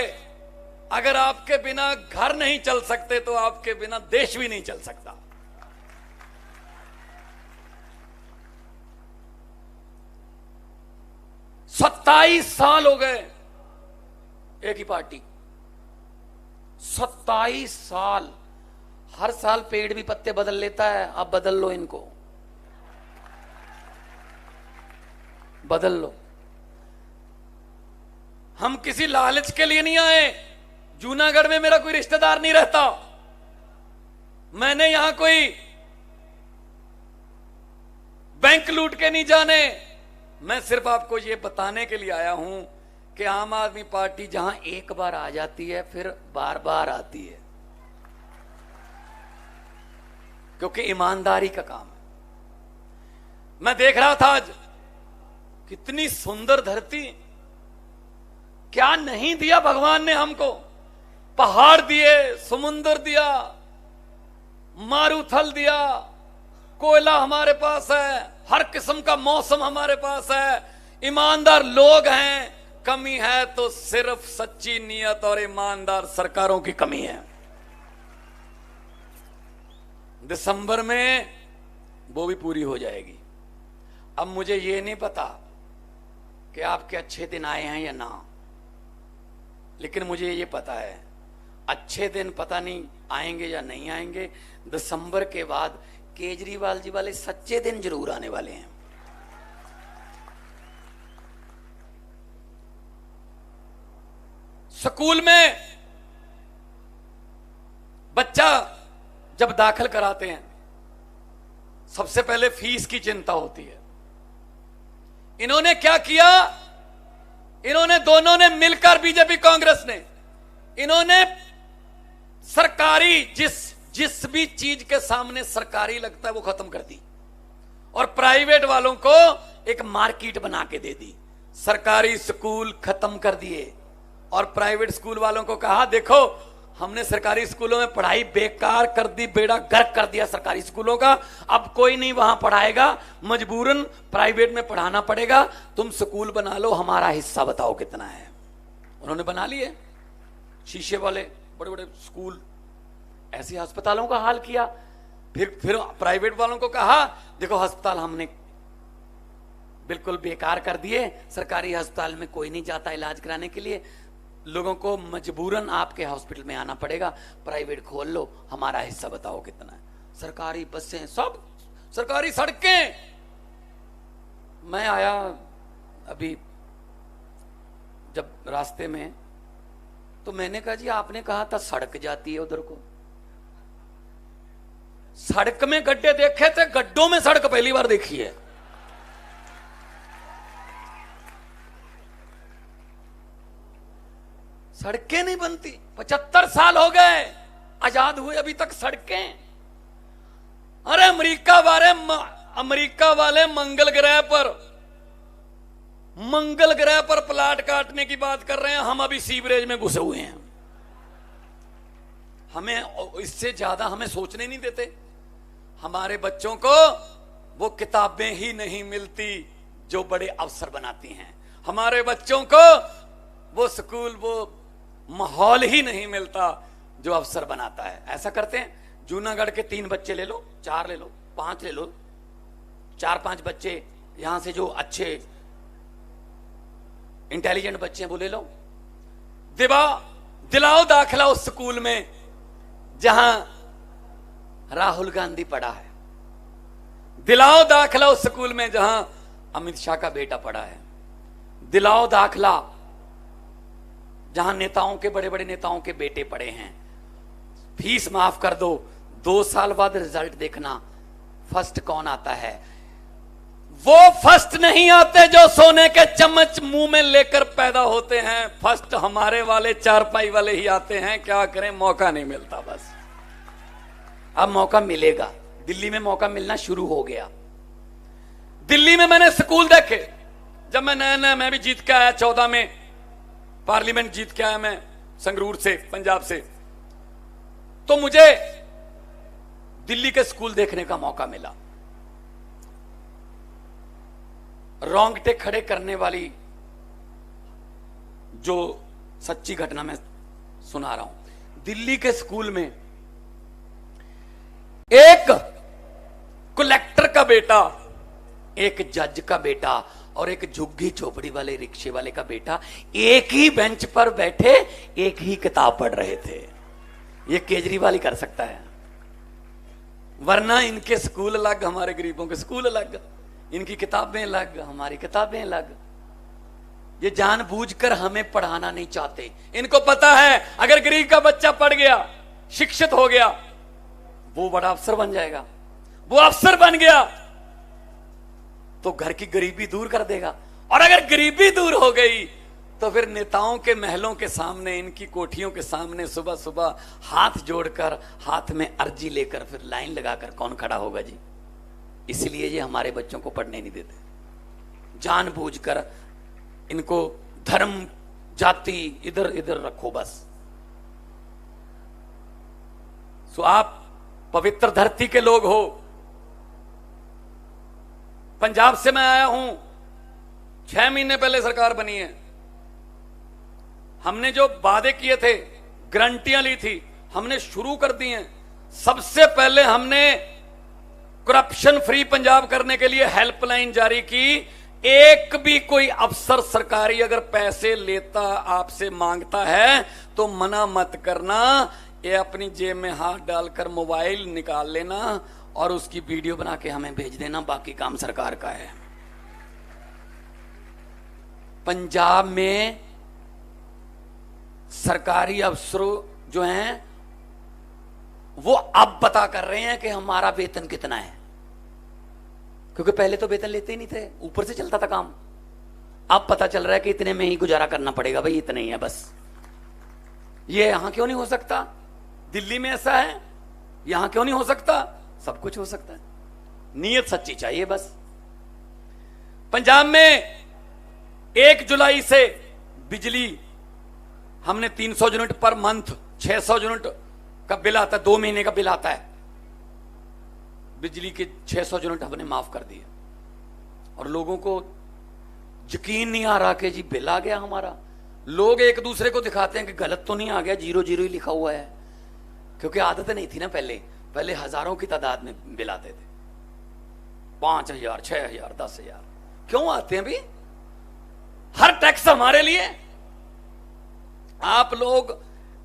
अगर आपके बिना घर नहीं चल सकते तो आपके बिना देश भी नहीं चल सकता. सत्ताईस साल हो गए एक ही पार्टी, 27 साल. हर साल पेड़ भी पत्ते बदल लेता है. अब बदल लो इनको, बदल लो. हम किसी लालच के लिए नहीं आए. जूनागढ़ में मेरा कोई रिश्तेदार नहीं रहता. मैंने यहां कोई बैंक लूट के नहीं जाने। मैं सिर्फ आपको ये बताने के लिए आया हूं कि आम आदमी पार्टी जहां एक बार आ जाती है फिर बार बार आती है, क्योंकि ईमानदारी का काम है। मैं देख रहा था आज कितनी सुंदर धरती, क्या नहीं दिया भगवान ने हमको। पहाड़ दिए, समुंदर दिया, मारूथल दिया, कोयला हमारे पास है, हर किस्म का मौसम हमारे पास है, ईमानदार लोग हैं। कमी है तो सिर्फ सच्ची नीयत और ईमानदार सरकारों की कमी है। दिसंबर में वो भी पूरी हो जाएगी। अब मुझे ये नहीं पता कि आपके अच्छे दिन आए हैं या ना, लेकिन मुझे ये पता है अच्छे दिन पता नहीं आएंगे या नहीं आएंगे, दिसंबर के बाद केजरीवाल जी वाले सच्चे दिन जरूर आने वाले हैं। स्कूल में बच्चा जब दाखिल कराते हैं सबसे पहले फीस की चिंता होती है। इन्होंने क्या किया, इन्होंने दोनों ने मिलकर, बीजेपी कांग्रेस ने, इन्होंने सरकारी जिस भी चीज के सामने सरकारी लगता है वो खत्म कर दी और प्राइवेट वालों को एक मार्केट बना के दे दी। सरकारी स्कूल खत्म कर दिए और प्राइवेट स्कूल वालों को कहा देखो हमने सरकारी स्कूलों में पढ़ाई बेकार कर दी, बेड़ा गर्क कर दिया सरकारी स्कूलों का, अब कोई नहीं वहां पढ़ाएगा, मजबूरन प्राइवेट में पढ़ाना पड़ेगा, तुम स्कूल बना लो, हमारा हिस्सा बताओ कितना है। उन्होंने बना लिए शीशे वाले बड़े बड़े स्कूल, ऐसे अस्पतालों का हाल किया। फिर प्राइवेट वालों को कहा देखो अस्पताल हमने बिल्कुल बेकार कर दिए, सरकारी अस्पताल में कोई नहीं जाता इलाज कराने के लिए, लोगों को मजबूरन आपके हॉस्पिटल में आना पड़ेगा, प्राइवेट खोल लो, हमारा हिस्सा बताओ कितना है। सरकारी बसें, सब सरकारी सड़कें। मैं आया अभी जब रास्ते में तो मैंने कहा जी आपने कहा था सड़क जाती है उधर को, सड़क में गड्ढे देखे थे, गड्ढों में सड़क पहली बार देखी है। सड़कें नहीं बनती, 75 साल हो गए आजाद हुए, अभी तक सड़कें। अरे अमेरिका वाले मंगल ग्रह पर प्लाट काटने की बात कर रहे हैं, हम अभी सीवरेज में घुसे हुए हैं। हमें इससे ज्यादा हमें सोचने नहीं देते। हमारे बच्चों को वो किताबें ही नहीं मिलती जो बड़े अफसर बनाती हैं, हमारे बच्चों को वो स्कूल, वो माहौल ही नहीं मिलता जो अफसर बनाता है। ऐसा करते हैं जूनागढ़ के 3 बच्चे ले लो, 4 ले लो, 5 ले लो, 4-5 बच्चे यहां से जो अच्छे इंटेलिजेंट बच्चे हैं वो ले लो, दिलाओ दाखिला उस स्कूल में जहां राहुल गांधी पढ़ा है, दिलाओ दाखिला उस स्कूल में जहां अमित शाह का बेटा पढ़ा है, दिलाओ दाखिला जहां नेताओं के, बड़े बड़े नेताओं के बेटे पढ़े हैं। फीस माफ कर दो, 2 साल बाद रिजल्ट देखना फर्स्ट कौन आता है। वो फर्स्ट नहीं आते जो सोने के चम्मच मुंह में लेकर पैदा होते हैं, फर्स्ट हमारे वाले चारपाई वाले ही आते हैं। क्या करें, मौका नहीं मिलता। बस अब मौका मिलेगा। दिल्ली में मौका मिलना शुरू हो गया। दिल्ली में मैंने स्कूल देखे, जब मैं नया मैं भी जीत के आया 14 में पार्लियामेंट जीत के आया मैं संगरूर से, पंजाब से, तो मुझे दिल्ली के स्कूल देखने का मौका मिला। रोंगटे खड़े करने वाली जो सच्ची घटना मैं सुना रहा हूं। दिल्ली के स्कूल में एक कलेक्टर का बेटा, एक जज का बेटा और एक झुग्गी झोपड़ी वाले रिक्शे वाले का बेटा एक ही बेंच पर बैठे एक ही किताब पढ़ रहे थे। ये केजरीवाल ही कर सकता है, वरना इनके स्कूल अलग, हमारे गरीबों के स्कूल अलग, इनकी किताबें अलग, हमारी किताबें अलग। ये जानबूझकर हमें पढ़ाना नहीं चाहते। इनको पता है अगर गरीब का बच्चा पढ़ गया, शिक्षित हो गया, वो बड़ा अफसर बन जाएगा। वो अफसर बन गया तो घर की गरीबी दूर कर देगा। और अगर गरीबी दूर हो गई तो फिर नेताओं के महलों के सामने, इनकी कोठियों के सामने सुबह सुबह हाथ जोड़कर, हाथ में अर्जी लेकर फिर लाइन लगाकर कौन खड़ा होगा जी? इसलिए ये हमारे बच्चों को पढ़ने नहीं देते, जानबूझकर इनको धर्म जाति इधर इधर रखो बस। सो आप पवित्र धरती के लोग हो। पंजाब से मैं आया हूं, 6 महीने पहले सरकार बनी है। हमने जो वादे किए थे, गारंटियां ली थी, हमने शुरू कर दी हैं। सबसे पहले हमने करप्शन फ्री पंजाब करने के लिए हेल्पलाइन जारी की। एक भी कोई अफसर सरकारी अगर पैसे लेता, आपसे मांगता है तो मना मत करना, ये अपनी जेब में हाथ डालकर मोबाइल निकाल लेना और उसकी वीडियो बना के हमें भेज देना, बाकी काम सरकार का है। पंजाब में सरकारी अफसरों जो हैं वो अब पता कर रहे हैं कि हमारा वेतन कितना है, क्योंकि पहले तो वेतन लेते ही नहीं थे, ऊपर से चलता था काम। अब पता चल रहा है कि इतने में ही गुजारा करना पड़ेगा भाई, इतने ही है बस। ये यहां क्यों नहीं हो सकता? दिल्ली में ऐसा है, यहां क्यों नहीं हो सकता? सब कुछ हो सकता है, नीयत सच्ची चाहिए बस। पंजाब में 1 जुलाई से बिजली हमने 300 यूनिट पर मंथ, 600 यूनिट का बिल आता है, 2 महीने का बिल आता है, बिजली के 600 यूनिट हमने माफ कर दिए। और लोगों को यकीन नहीं आ रहा कि जी बिल आ गया हमारा। लोग एक दूसरे को दिखाते हैं कि गलत तो नहीं आ गया, 0 0 ही लिखा हुआ है, क्योंकि आदत नहीं थी ना। पहले हजारों की तादाद में बिल आते थे, 5,000, 6,000, 10,000। क्यों आते हैं भी? हर टैक्स हमारे लिए। आप लोग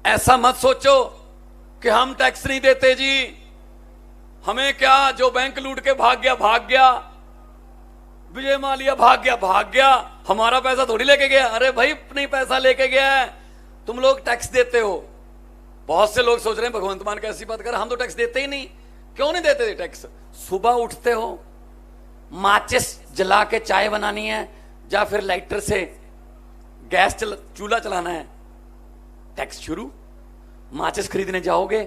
ऐसा मत सोचो कि हम टैक्स नहीं देते जी, हमें क्या, जो बैंक लूट के भाग गया, विजय माल्या भाग गया, हमारा पैसा थोड़ी लेके गया। अरे भाई नहीं, पैसा लेके गया है, तुम लोग टैक्स देते हो। बहुत से लोग सोच रहे हैं भगवंत मान कैसी बात कर, हम तो टैक्स देते ही नहीं। क्यों नहीं देते टैक्स? सुबह उठते हो, माचिस जला के चाय बनानी है या फिर लाइटर से गैस चूल्हा चलाना है, टैक्स शुरू। माचिस खरीदने जाओगे,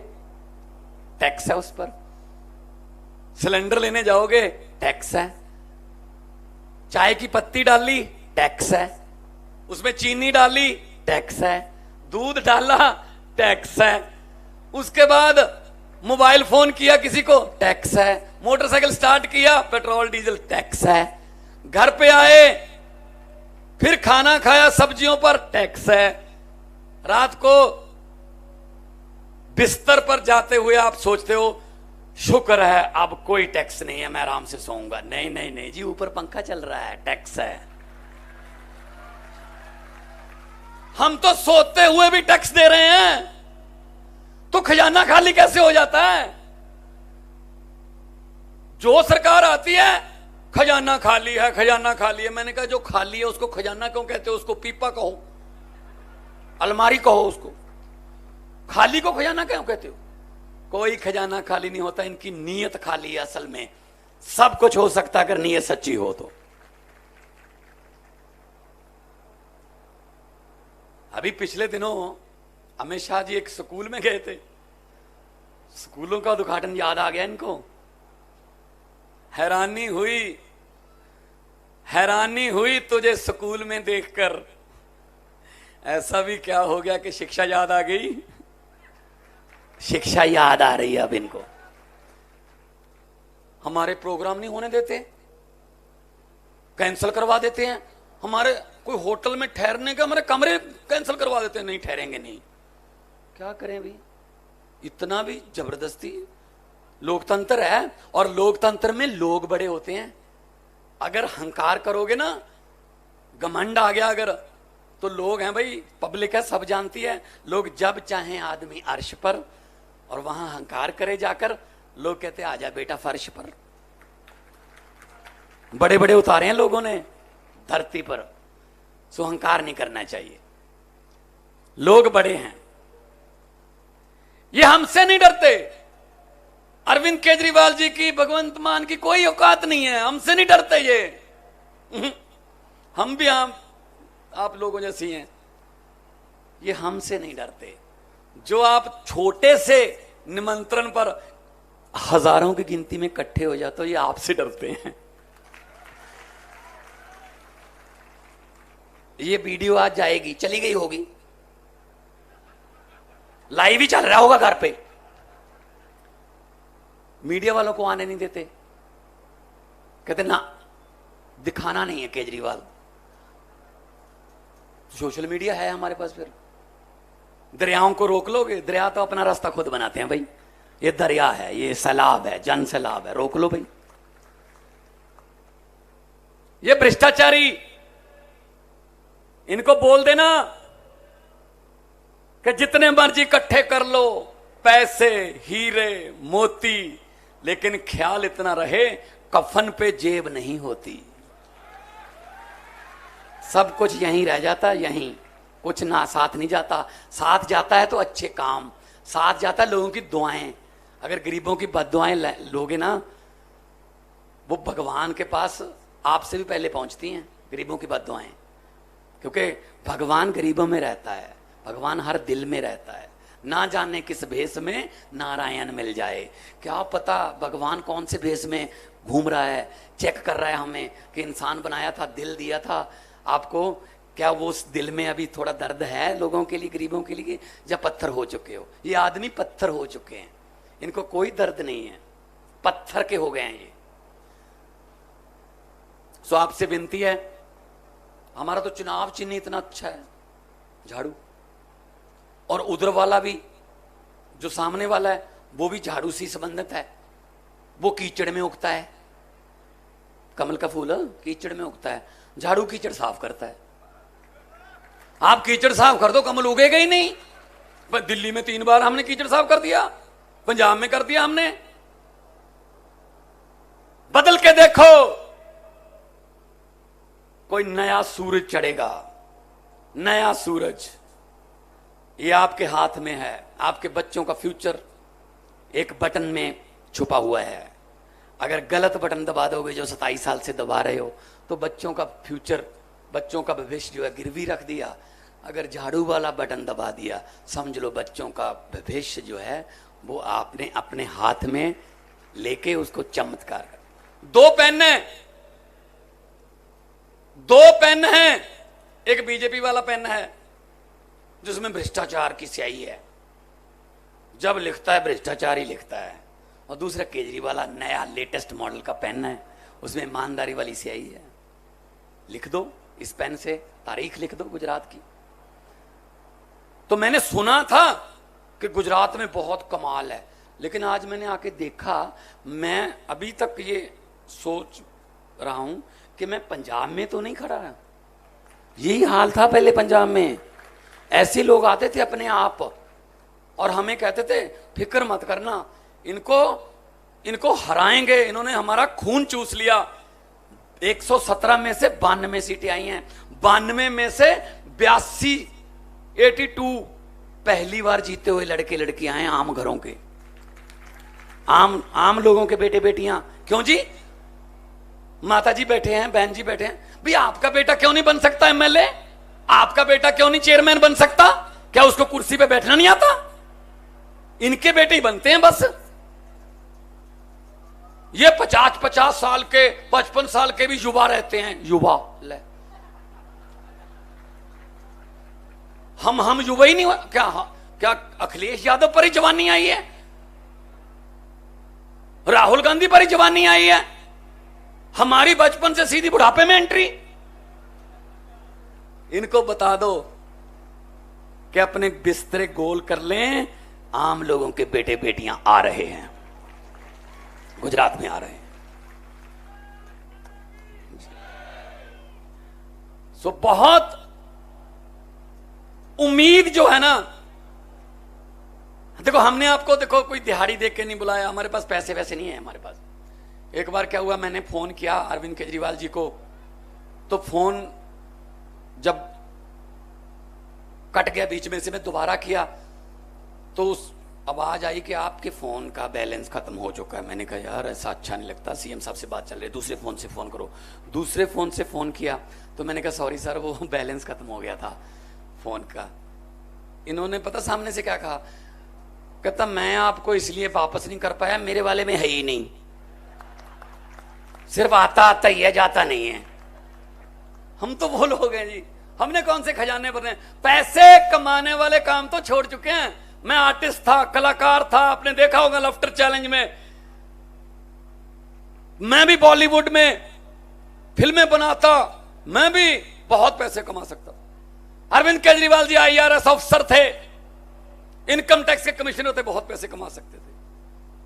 टैक्स है उस पर। सिलेंडर लेने जाओगे, टैक्स है। चाय की पत्ती डाली, टैक्स है। उसमें चीनी डाली, टैक्स है। दूध डाला, टैक्स है। उसके बाद मोबाइल फोन किया किसी को, टैक्स है। मोटरसाइकिल स्टार्ट किया, पेट्रोल डीजल, टैक्स है। घर पे आए, फिर खाना खाया, सब्जियों पर टैक्स है। रात को बिस्तर पर जाते हुए आप सोचते हो शुक्र है अब कोई टैक्स नहीं है, मैं आराम से सोऊंगा। नहीं नहीं नहीं जी, ऊपर पंखा चल रहा है, टैक्स है। हम तो सोते हुए भी टैक्स दे रहे हैं, तो खजाना खाली कैसे हो जाता है? जो सरकार आती है, खजाना खाली है, खजाना खाली है। मैंने कहा जो खाली है उसको खजाना क्यों कहते हो? उसको पीपा कहो, अलमारी कहो उसको। खाली को खजाना क्यों कहते हो? कोई खजाना खाली नहीं होता, इनकी नीयत खाली है। असल में सब कुछ हो सकता है अगर नीयत सच्ची हो तो। अभी पिछले दिनों अमित शाह जी एक स्कूल में गए थे, स्कूलों का उद्घाटन याद आ गया इनको। हैरानी हुई तुझे स्कूल में देखकर। ऐसा भी क्या हो गया कि शिक्षा याद आ गई? शिक्षा याद आ रही है अब इनको। हमारे प्रोग्राम नहीं होने देते, कैंसिल करवा देते हैं। हमारे कोई होटल में ठहरने का हमारे कमरे कैंसिल करवा देते हैं, नहीं ठहरेंगे नहीं। क्या करें भी? इतना भी जबरदस्ती। लोकतंत्र है और लोकतंत्र में लोग बड़े होते हैं। अगर हंकार करोगे ना, घमंड आ गया अगर, तो लोग हैं भाई, पब्लिक है, सब जानती है। लोग जब चाहे आदमी अर्श पर, और वहां हंकार करे जाकर, लोग कहते आजा बेटा फर्श पर। बड़े बड़े उतारे हैं लोगों ने धरती पर, सो हंकार नहीं करना चाहिए। लोग बड़े हैं, ये हमसे नहीं डरते। अरविंद केजरीवाल जी की, भगवंत मान की कोई औकात नहीं है, हमसे नहीं डरते ये। हम भी आप लोगों जैसी हैं। ये हमसे नहीं डरते। जो आप छोटे से निमंत्रण पर हजारों की गिनती में इकट्ठे हो जाते हो, ये आपसे डरते हैं। ये वीडियो आज जाएगी, चली गई होगी, लाइव ही चल रहा होगा घर पे, मीडिया वालों को आने नहीं देते, कहते ना दिखाना नहीं है केजरीवाल। सोशल मीडिया है हमारे पास। फिर दरियाओं को रोक लोगे? दरिया तो अपना रास्ता खुद बनाते हैं भाई। ये दरिया है, ये सैलाब है, जन सैलाब है, रोक लो भाई। ये भ्रष्टाचारी, इनको बोल देना कि जितने मर्जी इकट्ठे कर लो पैसे, हीरे, मोती, लेकिन ख्याल इतना रहे कफन पे जेब नहीं होती। सब कुछ यहीं रह जाता, यहीं कुछ ना साथ नहीं जाता। साथ जाता है तो अच्छे काम, साथ जाता है लोगों की दुआएं। अगर गरीबों की बद्दुआएं लोगे ना, वो भगवान के पास आपसे भी पहले पहुंचती हैं, गरीबों की बद्दुआएं। क्योंकि भगवान गरीबों में रहता है, भगवान हर दिल में रहता है। ना जाने किस भेष में नारायण मिल जाए। क्या पता भगवान कौन से भेष में घूम रहा है, चेक कर रहा है हमें कि इंसान बनाया था, दिल दिया था आपको, क्या वो उस दिल में अभी थोड़ा दर्द है लोगों के लिए, गरीबों के लिए, या पत्थर हो चुके हो? ये आदमी पत्थर हो चुके हैं, इनको कोई दर्द नहीं है, पत्थर के हो गए हैं ये। सो आपसे विनती है, हमारा तो चुनाव चिन्ह इतना अच्छा है, झाड़ू, और उधर वाला भी जो सामने वाला है वो भी झाड़ू से संबंधित है। वो कीचड़ में उगता है, कमल का फूल कीचड़ में उगता है, झाड़ू कीचड़ साफ करता है। आप कीचड़ साफ कर दो, कमल उगेगा ही नहीं। पर दिल्ली में 3 बार हमने कीचड़ साफ कर दिया, पंजाब में कर दिया हमने। बदल के देखो, कोई नया सूरज चढ़ेगा, नया सूरज। ये आपके हाथ में है। आपके बच्चों का फ्यूचर एक बटन में छुपा हुआ है। अगर गलत बटन दबा दोगे, जो 27 साल से दबा रहे हो, तो बच्चों का फ्यूचर, बच्चों का भविष्य जो है गिरवी रख दिया। अगर झाड़ू वाला बटन दबा दिया, समझ लो बच्चों का भविष्य जो है वो आपने अपने हाथ में लेके उसको चमत्कार कर। 2 पेन है, 2 पेन है। एक बीजेपी वाला पेन है जिसमें भ्रष्टाचार की स्याही है, जब लिखता है भ्रष्टाचार ही लिखता है। और दूसरा केजरीवाल वाला नया लेटेस्ट मॉडल का पेन है, उसमें ईमानदारी वाली स्याही है। लिख दो इस पेन से, तारीख लिख दो गुजरात की। तो मैंने सुना था कि गुजरात में बहुत कमाल है, लेकिन आज मैंने आके देखा, मैं अभी तक ये सोच रहा हूं कि मैं पंजाब में तो नहीं खड़ा। यही हाल था पहले पंजाब में। ऐसे लोग आते थे अपने आप और हमें कहते थे फिक्र मत करना, इनको हराएंगे, इन्होंने हमारा खून चूस लिया। 117 में से 92 सीटें आई हैं, 92 में से 82 पहली बार जीते हुए लड़के लड़कियां हैं, आम घरों के, आम लोगों के बेटे बेटियां। क्यों जी? माता जी बैठे हैं, बहन जी बैठे हैं, भाई आपका बेटा क्यों नहीं बन सकता एमएलए? आपका बेटा क्यों नहीं चेयरमैन बन सकता? क्या उसको कुर्सी पे बैठना नहीं आता? इनके बेटे ही बनते हैं बस। ये 50-50 साल के, 55 साल के भी युवा रहते हैं, युवा। ले हम युवा ही नहीं। क्या अखिलेश यादव पर ही जवानी आई है? राहुल गांधी पर ही जवानी आई है? हमारी बचपन से सीधी बुढ़ापे में एंट्री। इनको बता दो कि अपने बिस्तरे गोल कर लें, आम लोगों के बेटे बेटियां आ रहे हैं, गुजरात में आ रहे हैं। सो बहुत उम्मीद जो है ना, देखो हमने आपको, देखो कोई दिहाड़ी देख के नहीं बुलाया, हमारे पास पैसे वैसे नहीं है हमारे पास। एक बार क्या हुआ, मैंने फोन किया अरविंद केजरीवाल जी को, तो फोन जब कट गया बीच में से, मैं दोबारा किया तो अब आज आई कि आपके फोन का बैलेंस खत्म हो चुका है। मैंने कहा यार ऐसा अच्छा नहीं लगता, सीएम साहब से बात चल रही है, दूसरे फोन से फोन करो। दूसरे फोन से फोन किया तो मैंने कहा सॉरी सर, वो बैलेंस खत्म हो गया था फोन का। इन्होंने पता सामने से क्या कहा, कहता मैं आपको इसलिए वापस नहीं कर पाया, मेरे वाले में है ही नहीं, सिर्फ आता आता ही है, जाता नहीं है। हम तो वो लोग हैं जी, हमने कौन से खजाने भरने, पैसे कमाने वाले काम तो छोड़ चुके हैं। मैं आर्टिस्ट था, कलाकार था, आपने देखा होगा लाफ्टर चैलेंज में, मैं भी बॉलीवुड में फिल्में बनाता, मैं भी बहुत पैसे कमा सकता। अरविंद केजरीवाल जी IRS अफसर थे, इनकम टैक्स के कमिश्नर थे, बहुत पैसे कमा सकते थे।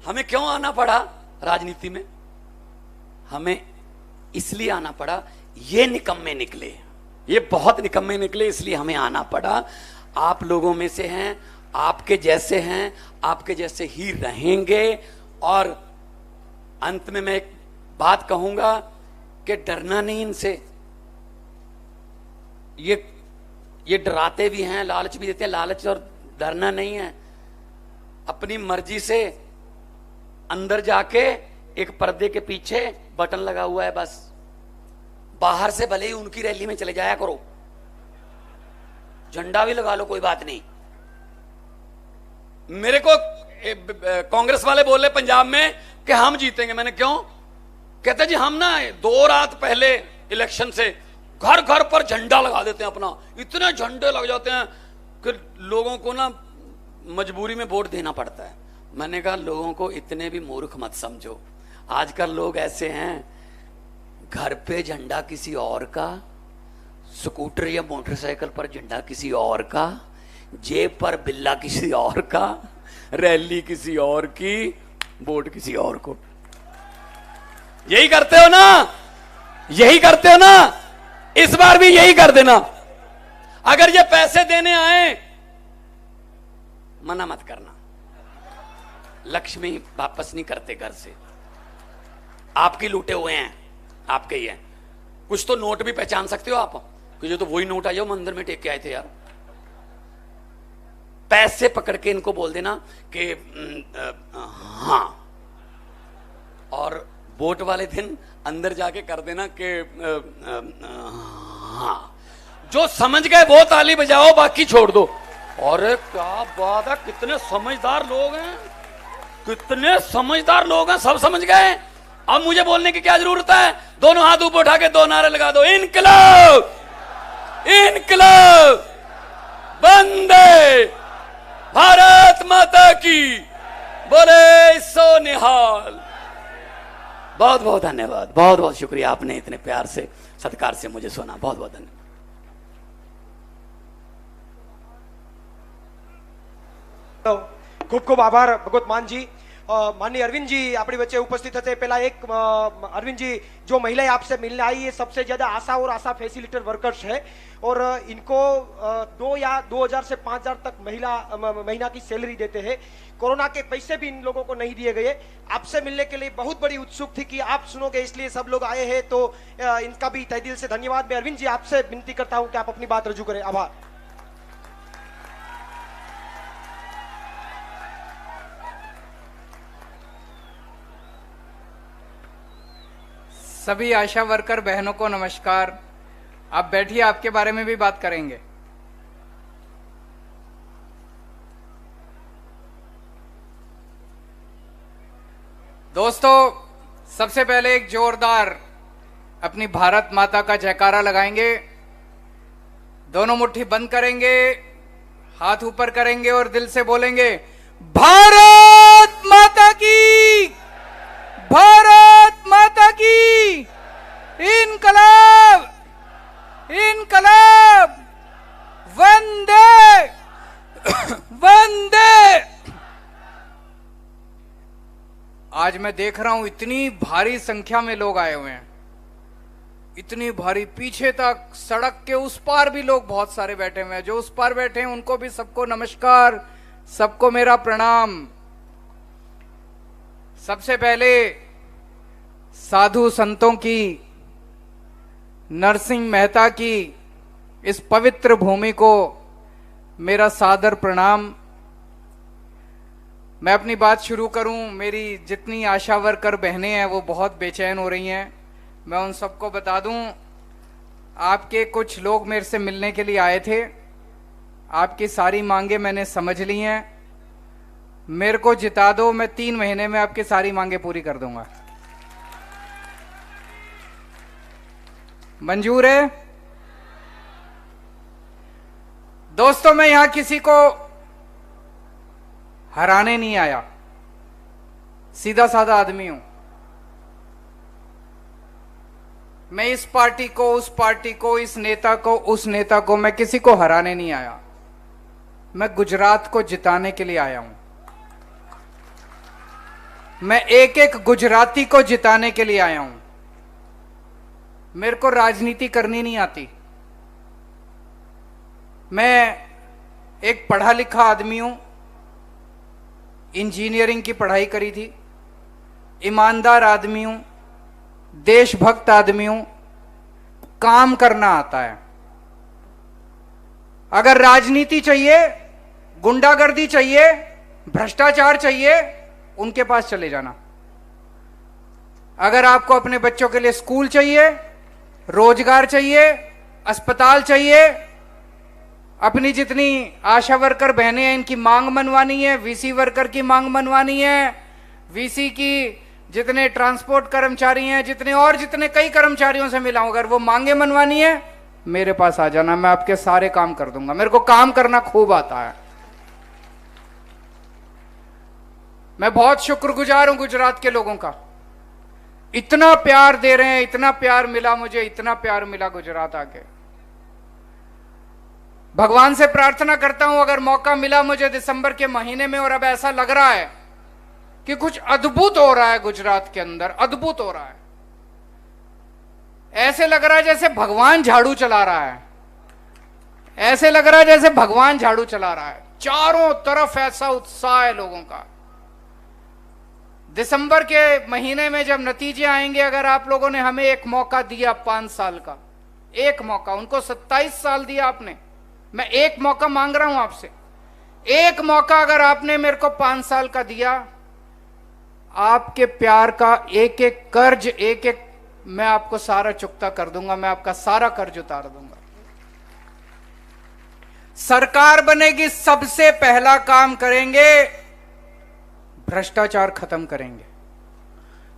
हमें क्यों आना पड़ा राजनीति में? हमें इसलिए आना पड़ा, ये निकम्मे निकले, ये बहुत निकम्मे निकले, इसलिए हमें आना पड़ा। आप लोगों में से हैं, आपके जैसे हैं, आपके जैसे ही रहेंगे। और अंत में मैं एक बात कहूंगा कि डरना नहीं इनसे। ये डराते भी हैं, लालच भी देते हैं, लालच और डरना नहीं है। अपनी मर्जी से अंदर जाके एक पर्दे के पीछे बटन लगा हुआ है, बस बाहर से भले ही उनकी रैली में चले जाया करो, झंडा भी लगा लो, कोई बात नहीं। मेरे को कांग्रेस वाले बोले पंजाब में कि हम जीतेंगे। मैंने क्यों? कहते जी हम ना 2 रात पहले इलेक्शन से घर घर पर झंडा लगा देते हैं अपना, इतने झंडे लग जाते हैं कि लोगों को ना मजबूरी में वोट देना पड़ता है। मैंने कहा लोगों को इतने भी मूर्ख मत समझो। आजकल लोग ऐसे हैं, घर पे झंडा किसी और का, स्कूटर या मोटरसाइकिल पर झंडा किसी और का, जेब पर बिल्ला किसी और का, रैली किसी और की, वोट किसी और को। यही करते हो ना, यही करते हो ना, इस बार भी यही कर देना। अगर ये पैसे देने आए, मना मत करना, लक्ष्मी वापस नहीं करते घर से, आपकी लूटे हुए हैं, आपके ही हैं। कुछ तो नोट भी पहचान सकते हो आप, कि जो तो वही नोट आए, मंदिर में टेक के आए थे यार। पैसे पकड़ के इनको बोल देना कि हाँ, और वोट वाले दिन अंदर जाके कर देना कि हाँ। जो समझ गए वो ताली बजाओ, बाकी छोड़ दो। अरे क्या बात है, कितने समझदार लोग हैं, कितने समझदार लोग हैं, सब समझ गए। अब मुझे बोलने की क्या जरूरत है? दोनों हाथ ऊपर उठा के 2 नारे लगा दो, इनकलाब, इनकलाब, वंदे भारत माता की, बोले सो निहाल। बहुत बहुत धन्यवाद, बहुत बहुत शुक्रिया, आपने इतने प्यार से सत्कार से मुझे सुना, बहुत बहुत धन्यवाद। ખૂબ ખૂબ આભાર ભગવત માનજી। માનनीय अरविंद जी આપણી વચ્ચે ઉપસ્થિત હશે। પહેલા એક अरविंद जी, जो महिलाएं आपसे मिलने आई है सबसे ज्यादा आशा और आशा फैसिलिटेटर वर्कर्स है, और इनको 2 या 2000 से 5000 तक महीना की सैलरी देते हैं। कोरोना के पैसे भी इन लोगों को नहीं दिए गए। आपसे मिलने के लिए बहुत बड़ी उत्सुक थी कि आप सुनोगे, इसलिए सब लोग आए हैं। तो इनका भी तहे दिल से धन्यवाद। मैं अरविंद जी आपसे विनती करता हूं कि आप अपनी बात रजू करें। आभार। सभी आशा वर्कर बहनों को नमस्कार। आप बैठिए, आपके बारे में भी बात करेंगे। दोस्तों, सबसे पहले एक जोरदार अपनी भारत माता का जयकारा लगाएंगे। दोनों मुट्ठी बंद करेंगे, हाथ ऊपर करेंगे और दिल से बोलेंगे, भारत माता की, भारत माता की, इनकलाब, इनकलाब, वंदे, वंदे। आज मैं देख रहा हूं इतनी भारी संख्या में लोग आए हुए हैं, इतनी भारी, पीछे तक सड़क के उस पार भी लोग बहुत सारे बैठे हुए हैं। जो उस पार बैठे हैं उनको भी सबको नमस्कार, सबको मेरा प्रणाम। सबसे पहले साधु संतों की, नरसिंह मेहता की इस पवित्र भूमि को मेरा सादर प्रणाम। मैं अपनी बात शुरू करूं। मेरी जितनी आशा वर्कर बहनें हैं वो बहुत बेचैन हो रही हैं। मैं उन सबको बता दूं, आपके कुछ लोग मेरे से मिलने के लिए आए थे। आपकी सारी मांगे मैंने समझ ली हैं। मेरे को जिता दो, मैं 3 महीने में आपकी सारी मांगे पूरी कर दूंगा। मंजूर है? दोस्तों, मैं यहां किसी को हराने नहीं आया, सीधा साधा आदमी हूं। मैं इस पार्टी को, उस पार्टी को, इस नेता को, उस नेता को, मैं किसी को हराने नहीं आया। मैं गुजरात को जिताने के लिए आया हूं। मैं एक एक गुजराती को जिताने के लिए आया हूं। मेरे को राजनीति करनी नहीं आती। मैं एक पढ़ा लिखा आदमी हूं, इंजीनियरिंग की पढ़ाई करी थी, ईमानदार आदमी हूं, देशभक्त आदमी हूं, काम करना आता है। अगर राजनीति चाहिए, गुंडागर्दी चाहिए, भ्रष्टाचार चाहिए, उनके पास चले जाना। अगर आपको अपने बच्चों के लिए स्कूल चाहिए, रोजगार चाहिए, अस्पताल चाहिए, अपनी जितनी आशा वर्कर बहनें हैं इनकी मांग मनवानी है, वीसी वर्कर की मांग मनवानी है, वीसी की जितने ट्रांसपोर्ट कर्मचारी हैं, जितने कई कर्मचारियों से मिला हूं, अगर वो मांगे मनवानी है मेरे पास आ जाना। मैं आपके सारे काम कर दूंगा। मेरे को काम करना खूब आता है। मैं बहुत शुक्रगुजार हूं गुजरात के लोगों का। इतना प्यार दे रहे हैं, इतना प्यार मिला मुझे, इतना प्यार मिला गुजरात आके। भगवान से प्रार्थना करता हूं अगर मौका मिला मुझे दिसंबर के महीने में, और अब ऐसा लग रहा है कि कुछ अद्भुत हो रहा है गुजरात के अंदर, अद्भुत हो रहा है। ऐसे लग रहा है जैसे भगवान झाड़ू चला रहा है, ऐसे लग रहा है जैसे भगवान झाड़ू चला रहा है। चारों तरफ ऐसा उत्साह है लोगों का। दिसंबर के महीने में जब नतीजे आएंगे, अगर आप लोगों ने हमें एक मौका दिया 5 साल का, एक मौका, उनको 27 साल दिया आपने, मैं एक मौका मांग रहा हूं आपसे। एक मौका अगर आपने मेरे को 5 साल का दिया, आपके प्यार का एक एक कर्ज, एक एक मैं आपको सारा चुकता कर दूंगा। मैं आपका सारा कर्ज उतार दूंगा। सरकार बनेगी, सबसे पहला काम करेंगे भ्रष्टाचार खत्म करेंगे।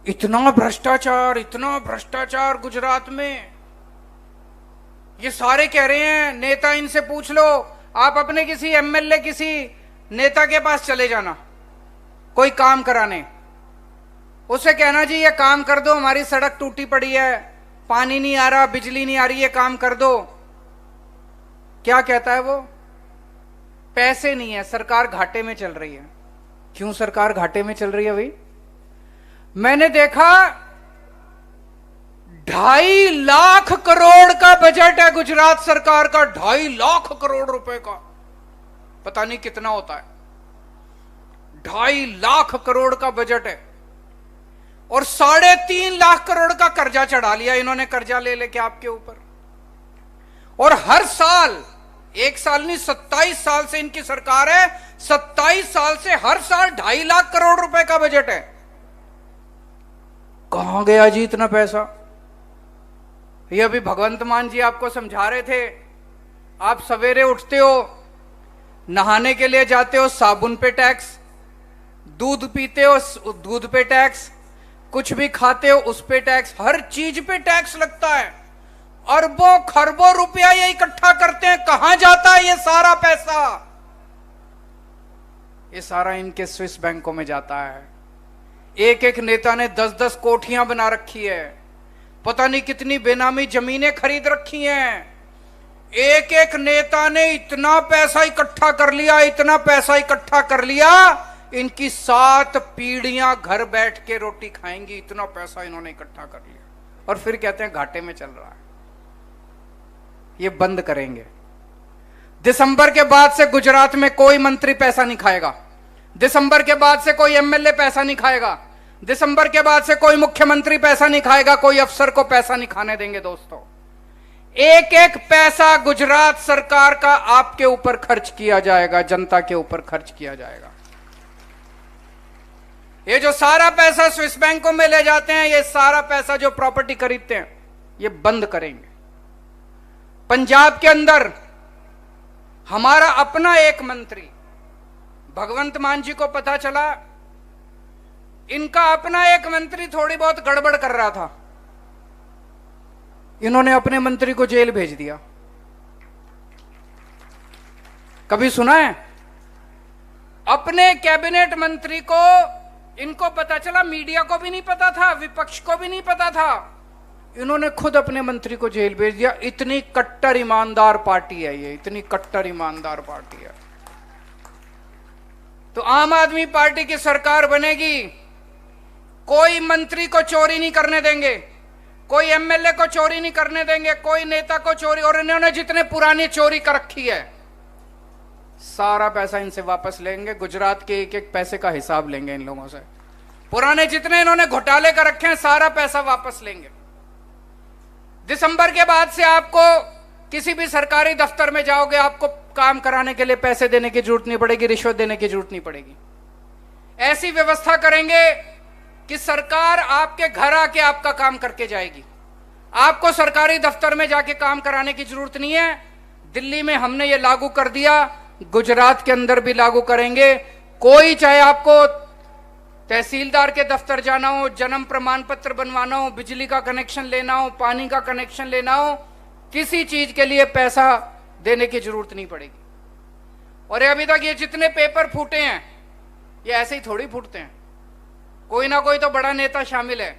इतना भ्रष्टाचार गुजरात में। ये सारे कह रहे हैं, नेता इनसे पूछ लो, आप अपने किसी एमएलए, किसी नेता के पास चले जाना कोई काम कराने, उसे कहना जी ये काम कर दो, हमारी सड़क टूटी पड़ी है, पानी नहीं आ रहा, बिजली नहीं आ रही, ये काम कर दो। क्या कहता है वो? पैसे नहीं है, सरकार घाटे में चल रही है। क्यों सरकार घाटे में चल रही है भाई? मैंने देखा 2.5 लाख करोड़ का बजट है गुजरात सरकार का। 2.5 लाख करोड़ रुपए का, पता नहीं कितना होता है। 2.5 लाख करोड़ का बजट है और 3.5 लाख करोड़ का कर्जा चढ़ा लिया इन्होंने, कर्जा ले लेके आपके ऊपर। और हर साल, एक साल नहीं 27 साल से इनकी सरकार है, 27 साल से हर साल 2.5 लाख करोड़ रुपए का बजट है। कहां गया जी इतना पैसा? ये अभी भगवंत मान जी आपको समझा रहे थे। आप सवेरे उठते हो, नहाने के लिए जाते हो, साबुन पे टैक्स, दूध पीते हो, दूध पे टैक्स, कुछ भी खाते हो उस पे टैक्स, हर चीज पे टैक्स लगता है। अरबों खरबों रुपया ये इकट्ठा करते हैं। कहां जाता है ये सारा पैसा? ये सारा इनके स्विस बैंकों में जाता है। एक एक नेता ने 10-10 कोठियां बना रखी है, पता नहीं कितनी बेनामी जमीनें खरीद रखी हैं। एक एक नेता ने इतना पैसा इकट्ठा कर लिया, इतना पैसा इकट्ठा कर लिया, इनकी 7 पीढ़ियां घर बैठ के रोटी खाएंगी, इतना पैसा इन्होंने इकट्ठा कर लिया। और फिर कहते हैं घाटे में चल रहा है। ये बंद करेंगे। दिसंबर के बाद से गुजरात में कोई मंत्री पैसा नहीं खाएगा। दिसंबर के बाद से कोई एमएलए पैसा नहीं खाएगा। दिसंबर के बाद से कोई मुख्यमंत्री पैसा नहीं खाएगा, कोई अफसर को पैसा नहीं खाने देंगे। दोस्तों, एक एक पैसा गुजरात सरकार का आपके ऊपर खर्च किया जाएगा, जनता के ऊपर खर्च किया जाएगा। ये जो सारा पैसा स्विस बैंकों में ले जाते हैं, ये सारा पैसा जो प्रॉपर्टी खरीदते हैं, ये बंद करेंगे। पंजाब के अंदर हमारा अपना एक मंत्री भगवंत मान जी को पता चला, इनका अपना एक मंत्री थोड़ी बहुत गड़बड़ कर रहा था, इन्होंने अपने मंत्री को जेल भेज दिया। कभी सुना है? अपने कैबिनेट मंत्री को इनको पता चला, मीडिया को भी नहीं पता था, विपक्ष को भी नहीं पता था, इन्होंने खुद अपने मंत्री को जेल भेज दिया। इतनी कट्टर ईमानदार पार्टी है ये, इतनी कट्टर ईमानदार पार्टी है। तो आम आदमी पार्टी की सरकार बनेगी, कोई मंत्री को चोरी नहीं करने देंगे, कोई एमएलए को चोरी नहीं करने देंगे, कोई नेता को चोरी, और इन्होंने जितने पुरानी चोरी कर रखी है सारा पैसा इनसे वापस लेंगे। गुजरात के एक एक पैसे का हिसाब लेंगे इन लोगों से। पुराने जितने इन्होंने घोटाले कर रखे हैं सारा पैसा वापस लेंगे। दिसंबर के बाद से आपको किसी भी सरकारी दफ्तर में जाओगे, आपको काम कराने के लिए पैसे देने की जरूरत नहीं पड़ेगी, रिश्वत देने की जरूरत नहीं पड़ेगी। ऐसी व्यवस्था करेंगे कि सरकार आपके घर आके आपका काम करके जाएगी। आपको सरकारी दफ्तर में जाके काम कराने की जरूरत नहीं है। दिल्ली में हमने ये लागू कर दिया, गुजरात के अंदर भी लागू करेंगे। कोई, चाहे आपको तहसीलदार के दफ्तर जाना हो, जन्म प्रमाण पत्र बनवाना हो, बिजली का कनेक्शन लेना हो, पानी का कनेक्शन लेना हो, किसी चीज के लिए पैसा देने की जरूरत नहीं पड़ेगी। और अभी तक ये जितने पेपर फूटे हैं ये ऐसे ही थोड़ी फूटते हैं, कोई ना कोई तो बड़ा नेता शामिल है।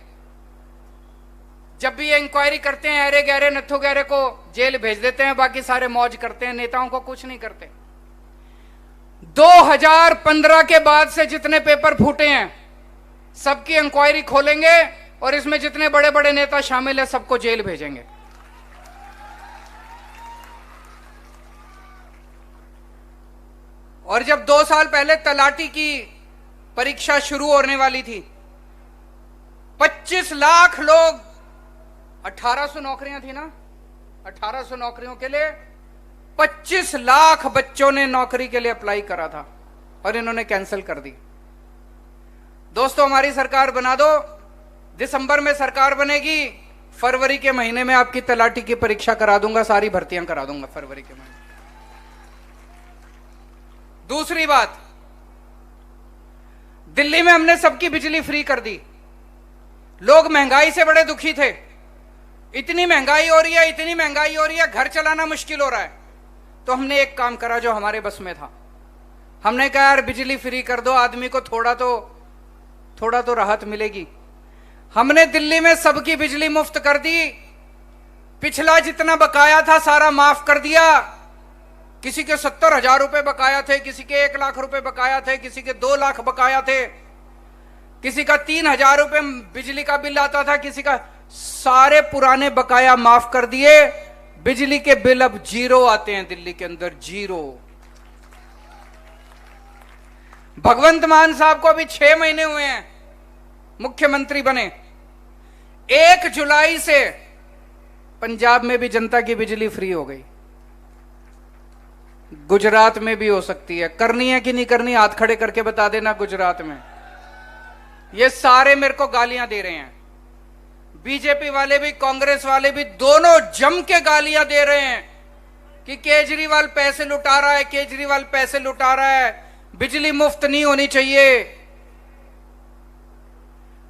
जब भी ये इंक्वायरी करते हैं, अरे गहरे नथु गहरे को जेल भेज देते हैं, बाकी सारे मौज करते हैं, नेताओं को कुछ नहीं करते। 2015 के बाद से जितने पेपर फूटे हैं सबकी इंक्वायरी खोलेंगे और इसमें जितने बड़े बड़े नेता शामिल है सबको जेल भेजेंगे। और जब 2 साल पहले तलाटी की परीक्षा शुरू होने वाली थी, 25 लाख लोग, 1800 नौकरियां थी ना, 1800 नौकरियों के लिए 25 लाख बच्चों ने नौकरी के लिए अप्लाई करा था और इन्होंने कैंसिल कर दी। दोस्तों, हमारी सरकार बना दो, दिसंबर में सरकार बनेगी, फरवरी के महीने में आपकी तलाटी की परीक्षा करा दूंगा, सारी भर्तियां करा दूंगा फरवरी के महीने। दूसरी बात, दिल्ली में हमने सबकी बिजली फ्री कर दी। लोग महंगाई से बड़े दुखी थे, इतनी महंगाई हो रही है, इतनी महंगाई हो रही है, घर चलाना मुश्किल हो रहा है। तो हमने एक काम करा जो हमारे बस में था, हमने कहा यार बिजली फ्री कर दो, आदमी को थोड़ा तो राहत मिलेगी। हमने दिल्ली में सबकी बिजली मुफ्त कर दी, पिछला जितना बकाया था सारा माफ कर दिया। किसी के 70,000 रुपए बकाया थे, किसी के 1 लाख रुपए बकाया थे, किसी के 2 लाख बकाया थे, किसी का 3,000 रुपए बिजली का बिल आता था, किसी का, सारे पुराने बकाया माफ कर दिए। बिजली के बिल अब 0 आते हैं दिल्ली के अंदर, 0। भगवंत मान साहब को अभी 6 महीने हुए हैं मुख्यमंत्री बने। 1 जुलाई से पंजाब में भी जनता की बिजली फ्री हो गई, गुजरात में भी हो सकती है। करनी है कि नहीं करनी, हाथ खड़े करके बता देना गुजरात में। ये सारे मेरे को गालियां दे रहे हैं, बीजेपी वाले भी कांग्रेस वाले भी, दोनों जम के गालियां दे रहे हैं कि केजरीवाल पैसे लुटा रहा है, केजरीवाल पैसे लुटा रहा है, बिजली मुफ्त नहीं होनी चाहिए।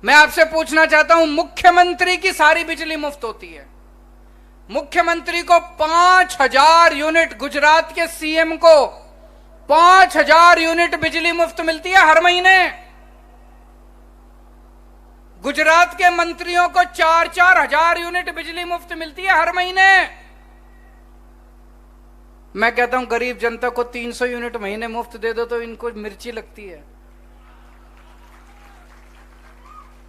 मैं आपसे पूछना चाहता हूं, मुख्यमंत्री की सारी बिजली मुफ्त होती है। मुख्यमंत्री को 5,000 यूनिट, गुजरात के सीएम को 5,000 यूनिट बिजली मुफ्त मिलती है हर महीने। गुजरात के मंत्रियों को 4-4 हजार यूनिट बिजली मुफ्त मिलती है हर महीने। मैं कहता हूं गरीब जनता को 300 यूनिट महीने मुफ्त दे दो तो इनको मिर्ची लगती है।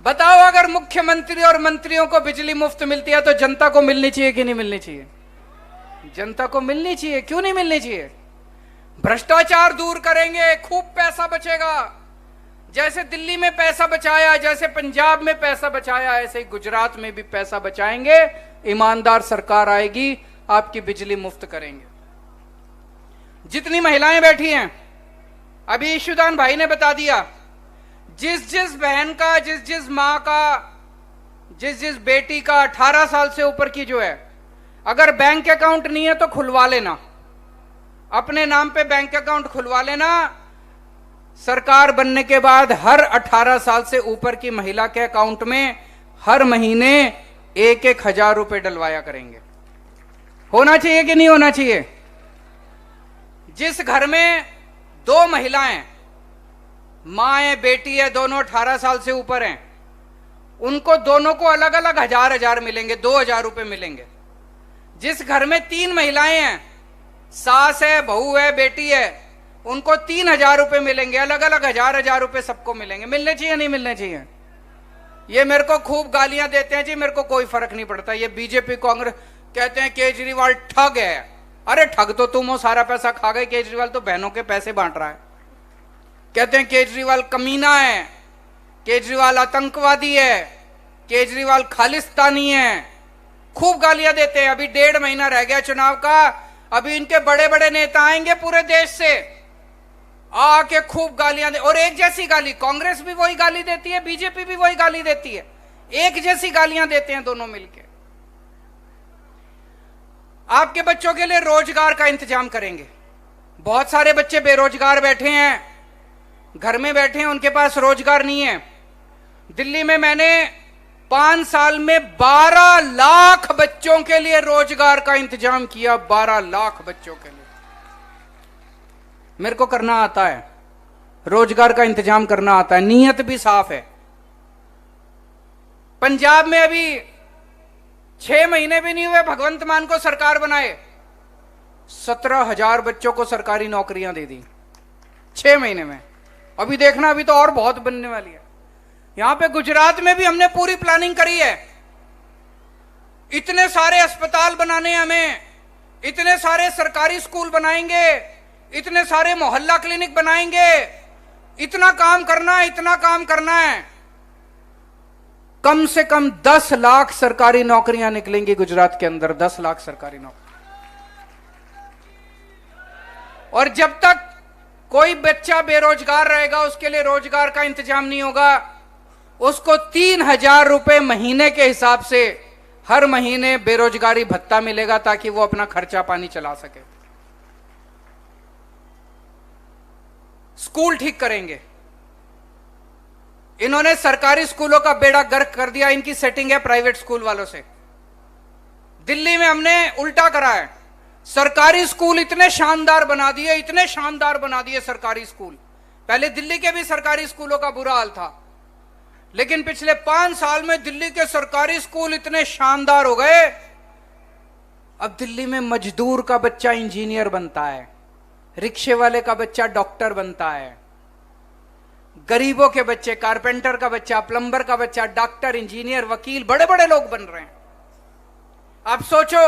बताओ, अगर मुख्यमंत्री और मंत्रियों को बिजली मुफ्त मिलती है तो जनता को मिलनी चाहिए कि नहीं मिलनी चाहिए? जनता को मिलनी चाहिए। क्यों नहीं मिलनी चाहिए? भ्रष्टाचार दूर करेंगे, खूब पैसा बचेगा। जैसे दिल्ली में पैसा बचाया, जैसे पंजाब में पैसा बचाया, ऐसे ही गुजरात में भी पैसा बचाएंगे। ईमानदार सरकार आएगी, आपकी बिजली मुफ्त करेंगे। जितनी महिलाएं बैठी हैं, अभी ईशुदान भाई ने बता दिया, जिस जिस बहन का, जिस जिस माँ का, जिस जिस बेटी का 18 साल से ऊपर की जो है, अगर बैंक अकाउंट नहीं है तो खुलवा लेना, अपने नाम पे बैंक अकाउंट खुलवा लेना। सरकार बनने के बाद हर 18 साल से ऊपर की महिला के अकाउंट में हर महीने 1-1 हजार रुपए डलवाया करेंगे। होना चाहिए कि नहीं होना चाहिए? जिस घर में 2 महिलाएं, मां है, बेटी है, दोनों 18 साल से ऊपर हैं, उनको दोनों को अलग अलग हजार मिलेंगे, 2000 रुपए मिलेंगे। जिस घर में 3 महिलाएं हैं, सास है, बहू है, बेटी है, उनको 3000 रुपए मिलेंगे, अलग अलग हजार रुपए सबको मिलेंगे। मिलने चाहिए नहीं मिलने चाहिए? ये मेरे को खूब गालियां देते हैं जी, मेरे को कोई फर्क नहीं पड़ता। ये बीजेपी कांग्रेस कहते हैं केजरीवाल ठग है। अरे ठग तो तुम हो, सारा पैसा खा गए। केजरीवाल तो बहनों के पैसे बांट रहा है। कहते हैं केजरीवाल कमीना है, केजरीवाल आतंकवादी है, केजरीवाल खालिस्तानी है, खूब गालियां देते हैं। अभी 1.5 महीना रह गया चुनाव का, अभी इनके बड़े बड़े नेता आएंगे पूरे देश से, आके खूब गालियां दे। और एक जैसी गाली, कांग्रेस भी वही गाली देती है, बीजेपी भी वही गाली देती है, एक जैसी गालियां देते हैं दोनों मिलके। आपके बच्चों के लिए रोजगार का इंतजाम करेंगे। बहुत सारे बच्चे बेरोजगार बैठे हैं, घर में बैठे हैं, उनके पास रोजगार नहीं है। दिल्ली में मैंने 5 साल में 12 लाख बच्चों के लिए रोजगार का इंतजाम किया। 12 लाख बच्चों के लिए मेरे को करना आता है, रोजगार का इंतजाम करना आता है, नीयत भी साफ है। पंजाब में अभी 6 महीने भी नहीं हुए भगवंत मान को सरकार बनाए, 17,000 बच्चों को सरकारी नौकरियां दे दी 6 महीने में। अभी देखना, अभी तो और बहुत बनने वाली है। यहां पे गुजरात में भी हमने पूरी प्लानिंग करी है। इतने सारे अस्पताल बनाने हमें, इतने सारे सरकारी स्कूल बनाएंगे, इतने सारे मोहल्ला क्लिनिक बनाएंगे, इतना काम करना है, इतना काम करना है। कम से कम 10 लाख सरकारी नौकरियां निकलेंगी गुजरात के अंदर, 10 लाख सरकारी नौकरी। और जब तक कोई बच्चा बेरोजगार रहेगा, उसके लिए रोजगार का इंतजाम नहीं होगा, उसको 3000 रुपए महीने के हिसाब से हर महीने बेरोजगारी भत्ता मिलेगा, ताकि वो अपना खर्चा पानी चला सके। स्कूल ठीक करेंगे। इन्होंने सरकारी स्कूलों का बेड़ा गर्क कर दिया, इनकी सेटिंग है प्राइवेट स्कूल वालों से। दिल्ली में हमने उल्टा करा है, सरकारी स्कूल इतने शानदार बना दिए, इतने शानदार बना दिए सरकारी स्कूल। पहले दिल्ली के भी सरकारी स्कूलों का बुरा हाल था, लेकिन पिछले 5 साल में दिल्ली के सरकारी स्कूल इतने शानदार हो गए। अब दिल्ली में मजदूर का बच्चा इंजीनियर बनता है, रिक्शे वाले का बच्चा डॉक्टर बनता है, गरीबों के बच्चे, कारपेंटर का बच्चा, प्लम्बर का बच्चा डॉक्टर, इंजीनियर, वकील, बड़े बड़े लोग बन रहे हैं। आप सोचो,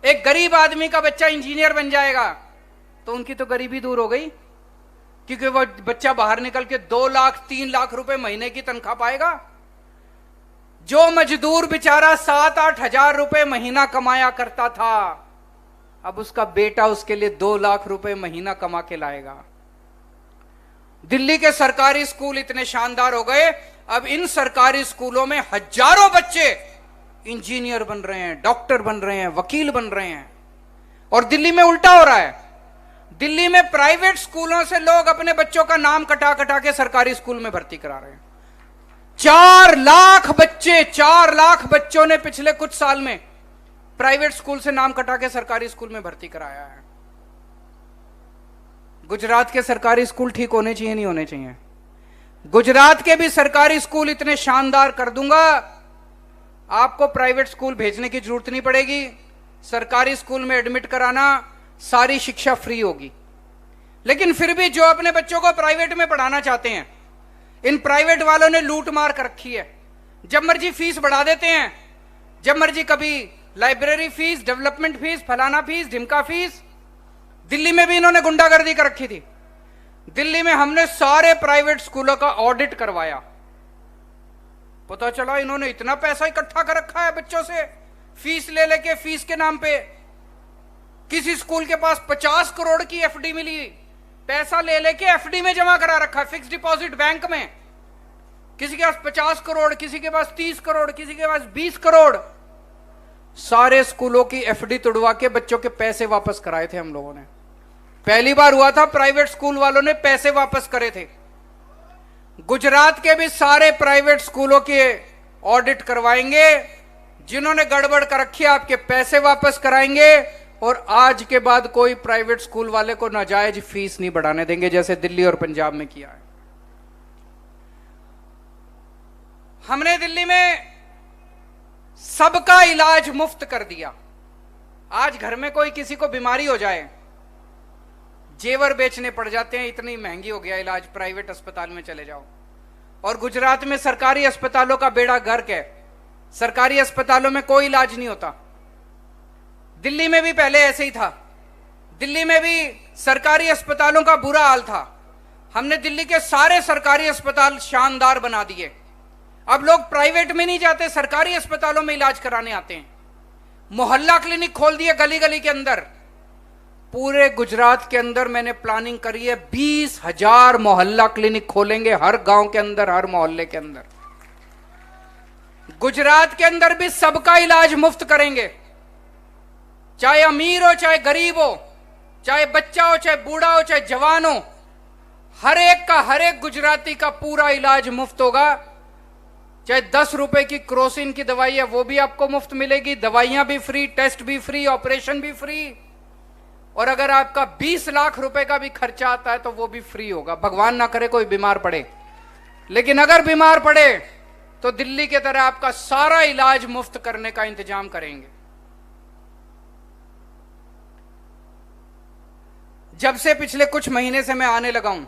एक गरीब आदमी का बच्चा इंजीनियर बन जाएगा तो उनकी तो गरीबी दूर हो गई, क्योंकि वो बच्चा बाहर निकल के 2 लाख 3 लाख रुपए महीने की तनख्वाह पाएगा। जो मजदूर बेचारा 7-8 हजार रुपए महीना कमाया करता था, अब उसका बेटा उसके लिए 2 लाख रुपए महीना कमा के लाएगा। दिल्ली के सरकारी स्कूल इतने शानदार हो गए, अब इन सरकारी स्कूलों में हजारों बच्चे इंजीनियर बन रहे हैं, डॉक्टर बन रहे हैं, वकील बन रहे हैं। और दिल्ली में उल्टा हो रहा है, दिल्ली में प्राइवेट स्कूलों से लोग अपने बच्चों का नाम कटा कटा के सरकारी स्कूल में भर्ती करा रहे हैं। 4 लाख बच्चे, 4 लाख बच्चों ने पिछले कुछ साल में प्राइवेट स्कूल से नाम कटा के सरकारी स्कूल में भर्ती कराया है। गुजरात के सरकारी स्कूल ठीक होने चाहिए, नहीं होने चाहिए? गुजरात के भी सरकारी स्कूल इतने शानदार कर दूंगा, आपको प्राइवेट स्कूल भेजने की जरूरत नहीं पड़ेगी। सरकारी स्कूल में एडमिट कराना, सारी शिक्षा फ्री होगी। लेकिन फिर भी जो अपने बच्चों को प्राइवेट में पढ़ाना चाहते हैं, इन प्राइवेट वालों ने लूट मार कर रखी है। जब मर्जी फीस बढ़ा देते हैं, जब मर्जी कभी लाइब्रेरी फीस, डेवलपमेंट फीस, फलाना फीस, ढिमका फीस। दिल्ली में भी इन्होंने गुंडागर्दी कर रखी थी। दिल्ली में हमने सारे प्राइवेट स्कूलों का ऑडिट करवाया, पता चला इन्होंने इतना पैसा इकट्ठा कर रखा है बच्चों से, फीस ले लेके, फीस के नाम पे। किसी स्कूल के पास 50 करोड़ की एफडी मिली, पैसा ले लेके एफडी में जमा करा रखा, फिक्स डिपॉजिट बैंक में। किसी के पास 50 करोड़, किसी के पास 30 करोड़, किसी के पास 20 करोड़। सारे स्कूलों की एफडी तुड़वा के बच्चों के पैसे वापस कराए थे हम लोगों ने। पहली बार हुआ था प्राइवेट स्कूल वालों ने पैसे वापस करे थे। गुजरात के भी सारे प्राइवेट स्कूलों के ऑडिट करवाएंगे, जिन्होंने गड़बड़ कर रखी है आपके पैसे वापस कराएंगे, और आज के बाद कोई प्राइवेट स्कूल वाले को नाजायज फीस नहीं बढ़ाने देंगे जैसे दिल्ली और पंजाब में किया है। हमने दिल्ली में सबका इलाज मुफ्त कर दिया। आज घर में कोई किसी को बीमारी हो जाए, जेवर बेचने पड़ जाते हैं, इतनी महंगी हो गया इलाज, प्राइवेट अस्पताल में चले जाओ। और गुजरात में सरकारी अस्पतालों का बेड़ा गर्क है, सरकारी अस्पतालों में कोई इलाज नहीं होता। दिल्ली में भी पहले ऐसे ही था, दिल्ली में भी सरकारी अस्पतालों का बुरा हाल था। हमने दिल्ली के सारे सरकारी अस्पताल शानदार बना दिए। अब लोग प्राइवेट में नहीं जाते, सरकारी अस्पतालों में इलाज कराने आते हैं। मोहल्ला क्लिनिक खोल दिए गली गली के अंदर। पूरे गुजरात के अंदर मैंने प्लानिंग करी है, 20,000 मोहल्ला क्लिनिक खोलेंगे हर गांव के अंदर, हर मोहल्ले के अंदर। गुजरात के अंदर भी सबका इलाज मुफ्त करेंगे, चाहे अमीर हो चाहे गरीब हो, चाहे बच्चा हो चाहे बूढ़ा हो चाहे जवान हो, हर एक का, हर एक गुजराती का पूरा इलाज मुफ्त होगा। चाहे 10 रुपए की क्रोसिन की दवाई है वो भी आपको मुफ्त मिलेगी, दवाइयां भी फ्री, टेस्ट भी फ्री, ऑपरेशन भी फ्री। और अगर आपका 20 लाख रुपए का भी खर्चा आता है तो वो भी फ्री होगा। भगवान ना करे कोई बीमार पड़े, लेकिन अगर बीमार पड़े तो दिल्ली की तरह आपका सारा इलाज मुफ्त करने का इंतजाम करेंगे। जब से पिछले कुछ महीने से मैं आने लगा हूं,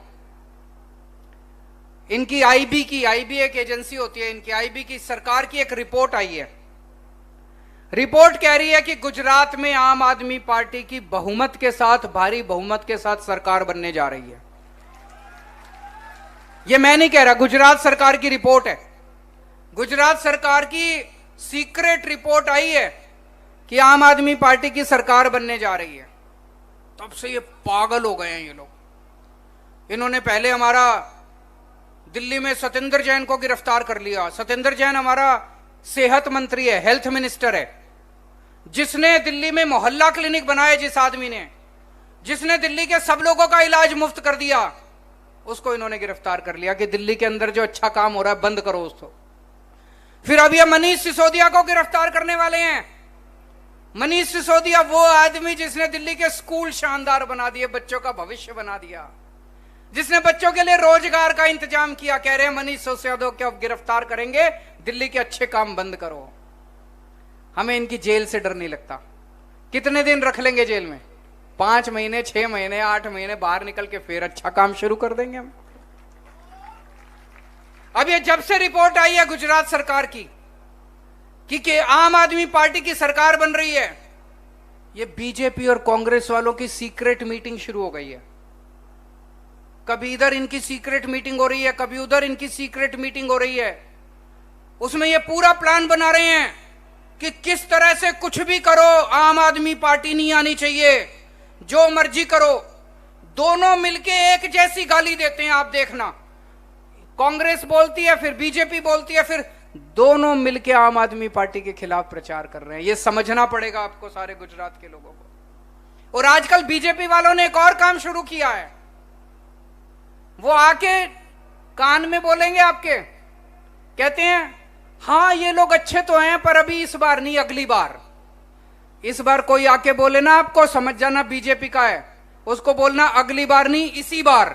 इनकी आईबी एक एजेंसी होती है, इनकी आईबी की सरकार की एक रिपोर्ट आई है। रिपोर्ट कह रही है कि गुजरात में आम आदमी पार्टी की बहुमत के साथ, भारी बहुमत के साथ सरकार बनने जा रही है। यह मैं नहीं कह रहा, गुजरात सरकार की रिपोर्ट है। गुजरात सरकार की सीक्रेट रिपोर्ट आई है कि आम आदमी पार्टी की सरकार बनने जा रही है। तब से ये पागल हो गए हैं ये लोग। इन्होंने पहले हमारा दिल्ली में सत्येंद्र जैन को गिरफ्तार कर लिया। सत्येंद्र जैन हमारा सेहत मंत्री है, हेल्थ मिनिस्टर है, जिसने दिल्ली में मोहल्ला क्लिनिक बनाए, जिस आदमी ने, जिसने दिल्ली के सब लोगों का इलाज मुफ्त कर दिया, उसको इन्होंने गिरफ्तार कर लिया कि दिल्ली के अंदर जो अच्छा काम हो रहा है बंद करो उसको। फिर अब ये मनीष सिसोदिया को गिरफ्तार करने वाले हैं। मनीष सिसोदिया वो आदमी जिसने दिल्ली के स्कूल शानदार बना दिए, बच्चों का भविष्य बना दिया, जिसने बच्चों के लिए रोजगार का इंतजाम किया। कह रहे हैं मनीष सिसोदिया को अब गिरफ्तार करेंगे, दिल्ली के अच्छे काम बंद करो। हमें इनकी जेल से डर नहीं लगता। कितने दिन रख लेंगे जेल में? 5 महीने, 6 महीने, 8 महीने, बाहर निकल के फिर अच्छा काम शुरू कर देंगे हम। अब ये जब से रिपोर्ट आई है गुजरात सरकार की कि आम आदमी पार्टी की सरकार बन रही है, ये बीजेपी और कांग्रेस वालों की सीक्रेट मीटिंग शुरू हो गई है। कभी इधर इनकी सीक्रेट मीटिंग हो रही है, कभी उधर इनकी सीक्रेट मीटिंग हो रही है। उसमें ये पूरा प्लान बना रहे हैं कि किस तरह से कुछ भी करो, आम आदमी पार्टी नहीं आनी चाहिए, जो मर्जी करो। दोनों मिलके एक जैसी गाली देते हैं, आप देखना। कांग्रेस बोलती है, फिर बीजेपी बोलती है, फिर दोनों मिलके आम आदमी पार्टी के खिलाफ प्रचार कर रहे हैं। यह समझना पड़ेगा आपको, सारे गुजरात के लोगों को। और आजकल बीजेपी वालों ने एक और काम शुरू किया है। वो आके कान में बोलेंगे आपके, कहते हैं हाँ ये लोग अच्छे तो हैं पर अभी इस बार नहीं, अगली बार। इस बार कोई आके बोले ना आपको, समझ जाना बीजेपी का है, उसको बोलना अगली बार नहीं, इसी बार।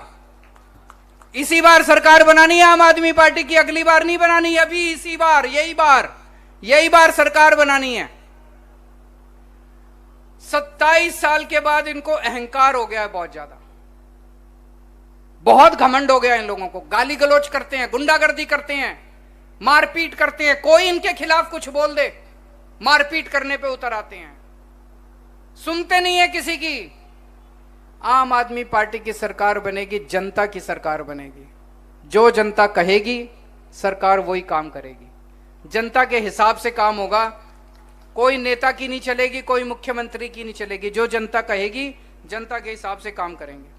इसी बार सरकार बनानी है आम आदमी पार्टी की, अगली बार नहीं बनानी, अभी इसी बार, यही बार सरकार बनानी है। 27 साल के बाद इनको अहंकार हो गया है बहुत ज्यादा, बहुत घमंड हो गया इन लोगों को। गाली गलौज करते हैं, गुंडागर्दी करते हैं, मारपीट करते हैं। कोई इनके खिलाफ कुछ बोल दे, मारपीट करने पे उतर आते हैं, सुनते नहीं है किसी की। आम आदमी पार्टी की सरकार बनेगी, जनता की सरकार बनेगी। जो जनता कहेगी सरकार वही काम करेगी, जनता के हिसाब से काम होगा। कोई नेता की नहीं चलेगी, कोई मुख्यमंत्री की नहीं चलेगी। जो जनता कहेगी जनता के हिसाब से काम करेंगे।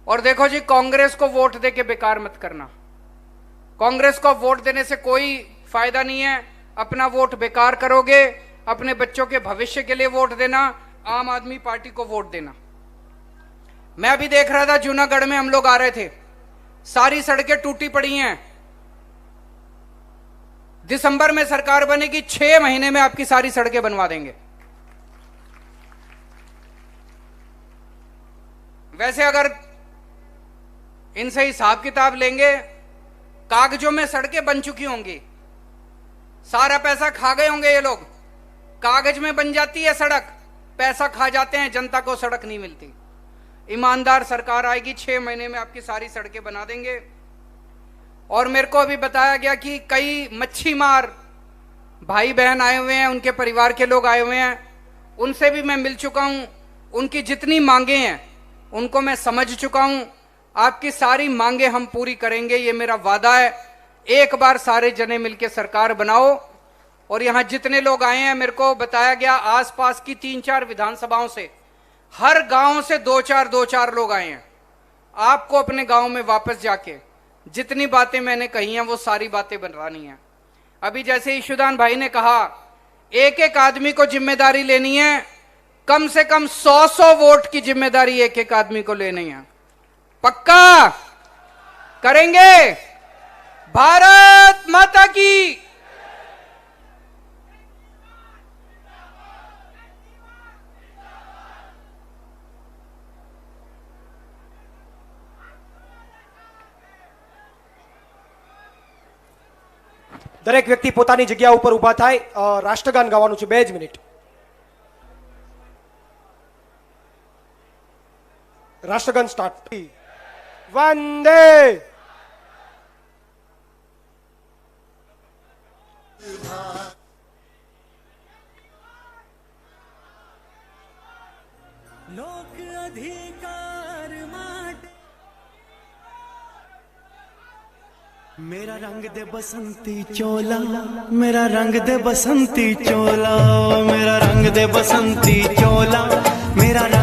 और देखो जी, कांग्रेस को वोट दे के बेकार मत करना। कांग्रेस को वोट देने से कोई फायदा नहीं है, अपना वोट बेकार करोगे, अपने बच्चों के भविष्य के लिए वोट देना, आम आदमी पार्टी को वोट देना। मैं अभी देख रहा था जूनागढ़ में हम लोग आ रहे थे, सारी सड़कें टूटी पड़ी हैं। दिसंबर में सरकार बनेगी, 6 महीने में आपकी सारी सड़कें बनवा देंगे। वैसे अगर इनसे हिसाब किताब लेंगे, कागजों में सड़कें बन चुकी होंगी, सारा पैसा खा गए होंगे ये लोग। कागज में बन जाती है सड़क, पैसा खा जाते हैं, जनता को सड़क नहीं मिलती। ईमानदार सरकार आएगी, 6 महीने में आपकी सारी सड़कें बना देंगे। और मेरे को अभी बताया गया कि कई मच्छी मार भाई बहन आए हुए हैं, उनके परिवार के लोग आए हुए हैं, उनसे भी मैं मिल चुका हूं। उनकी जितनी मांगे हैं उनको मैं समझ चुका हूं। आपकी सारी मांगे हम पूरी करेंगे, ये मेरा वादा है। एक बार सारे जने मिलकर सरकार बनाओ। और यहां जितने लोग आए हैं, मेरे को बताया गया आसपास की 3-4 विधानसभाओं से, हर गांव से 2-4 लोग आए हैं। आपको अपने गांव में वापस जाके जितनी बातें मैंने कही हैं वो सारी बातें बनवानी है। अभी जैसे ईशुदान भाई ने कहा, एक एक आदमी को जिम्मेदारी लेनी है, कम से कम 100 वोट की जिम्मेदारी एक एक आदमी को लेनी है। पक्का करेंगे? भारत माता की। દરેક વ્યક્તિ પોતાની જગ્યા ઉપર ઊભા થાય, રાષ્ટ્રગાન ગાવાનું છે 2 જ મિનિટ। રાષ્ટ્રગાન સ્ટાર્ટ। વંદે लोक अधिकार माटे मेरा रंग दे बसंती चोला, मेरा रंग दे बसंती चोला, मेरा रंग दे बसंती चोला, मेरा रंग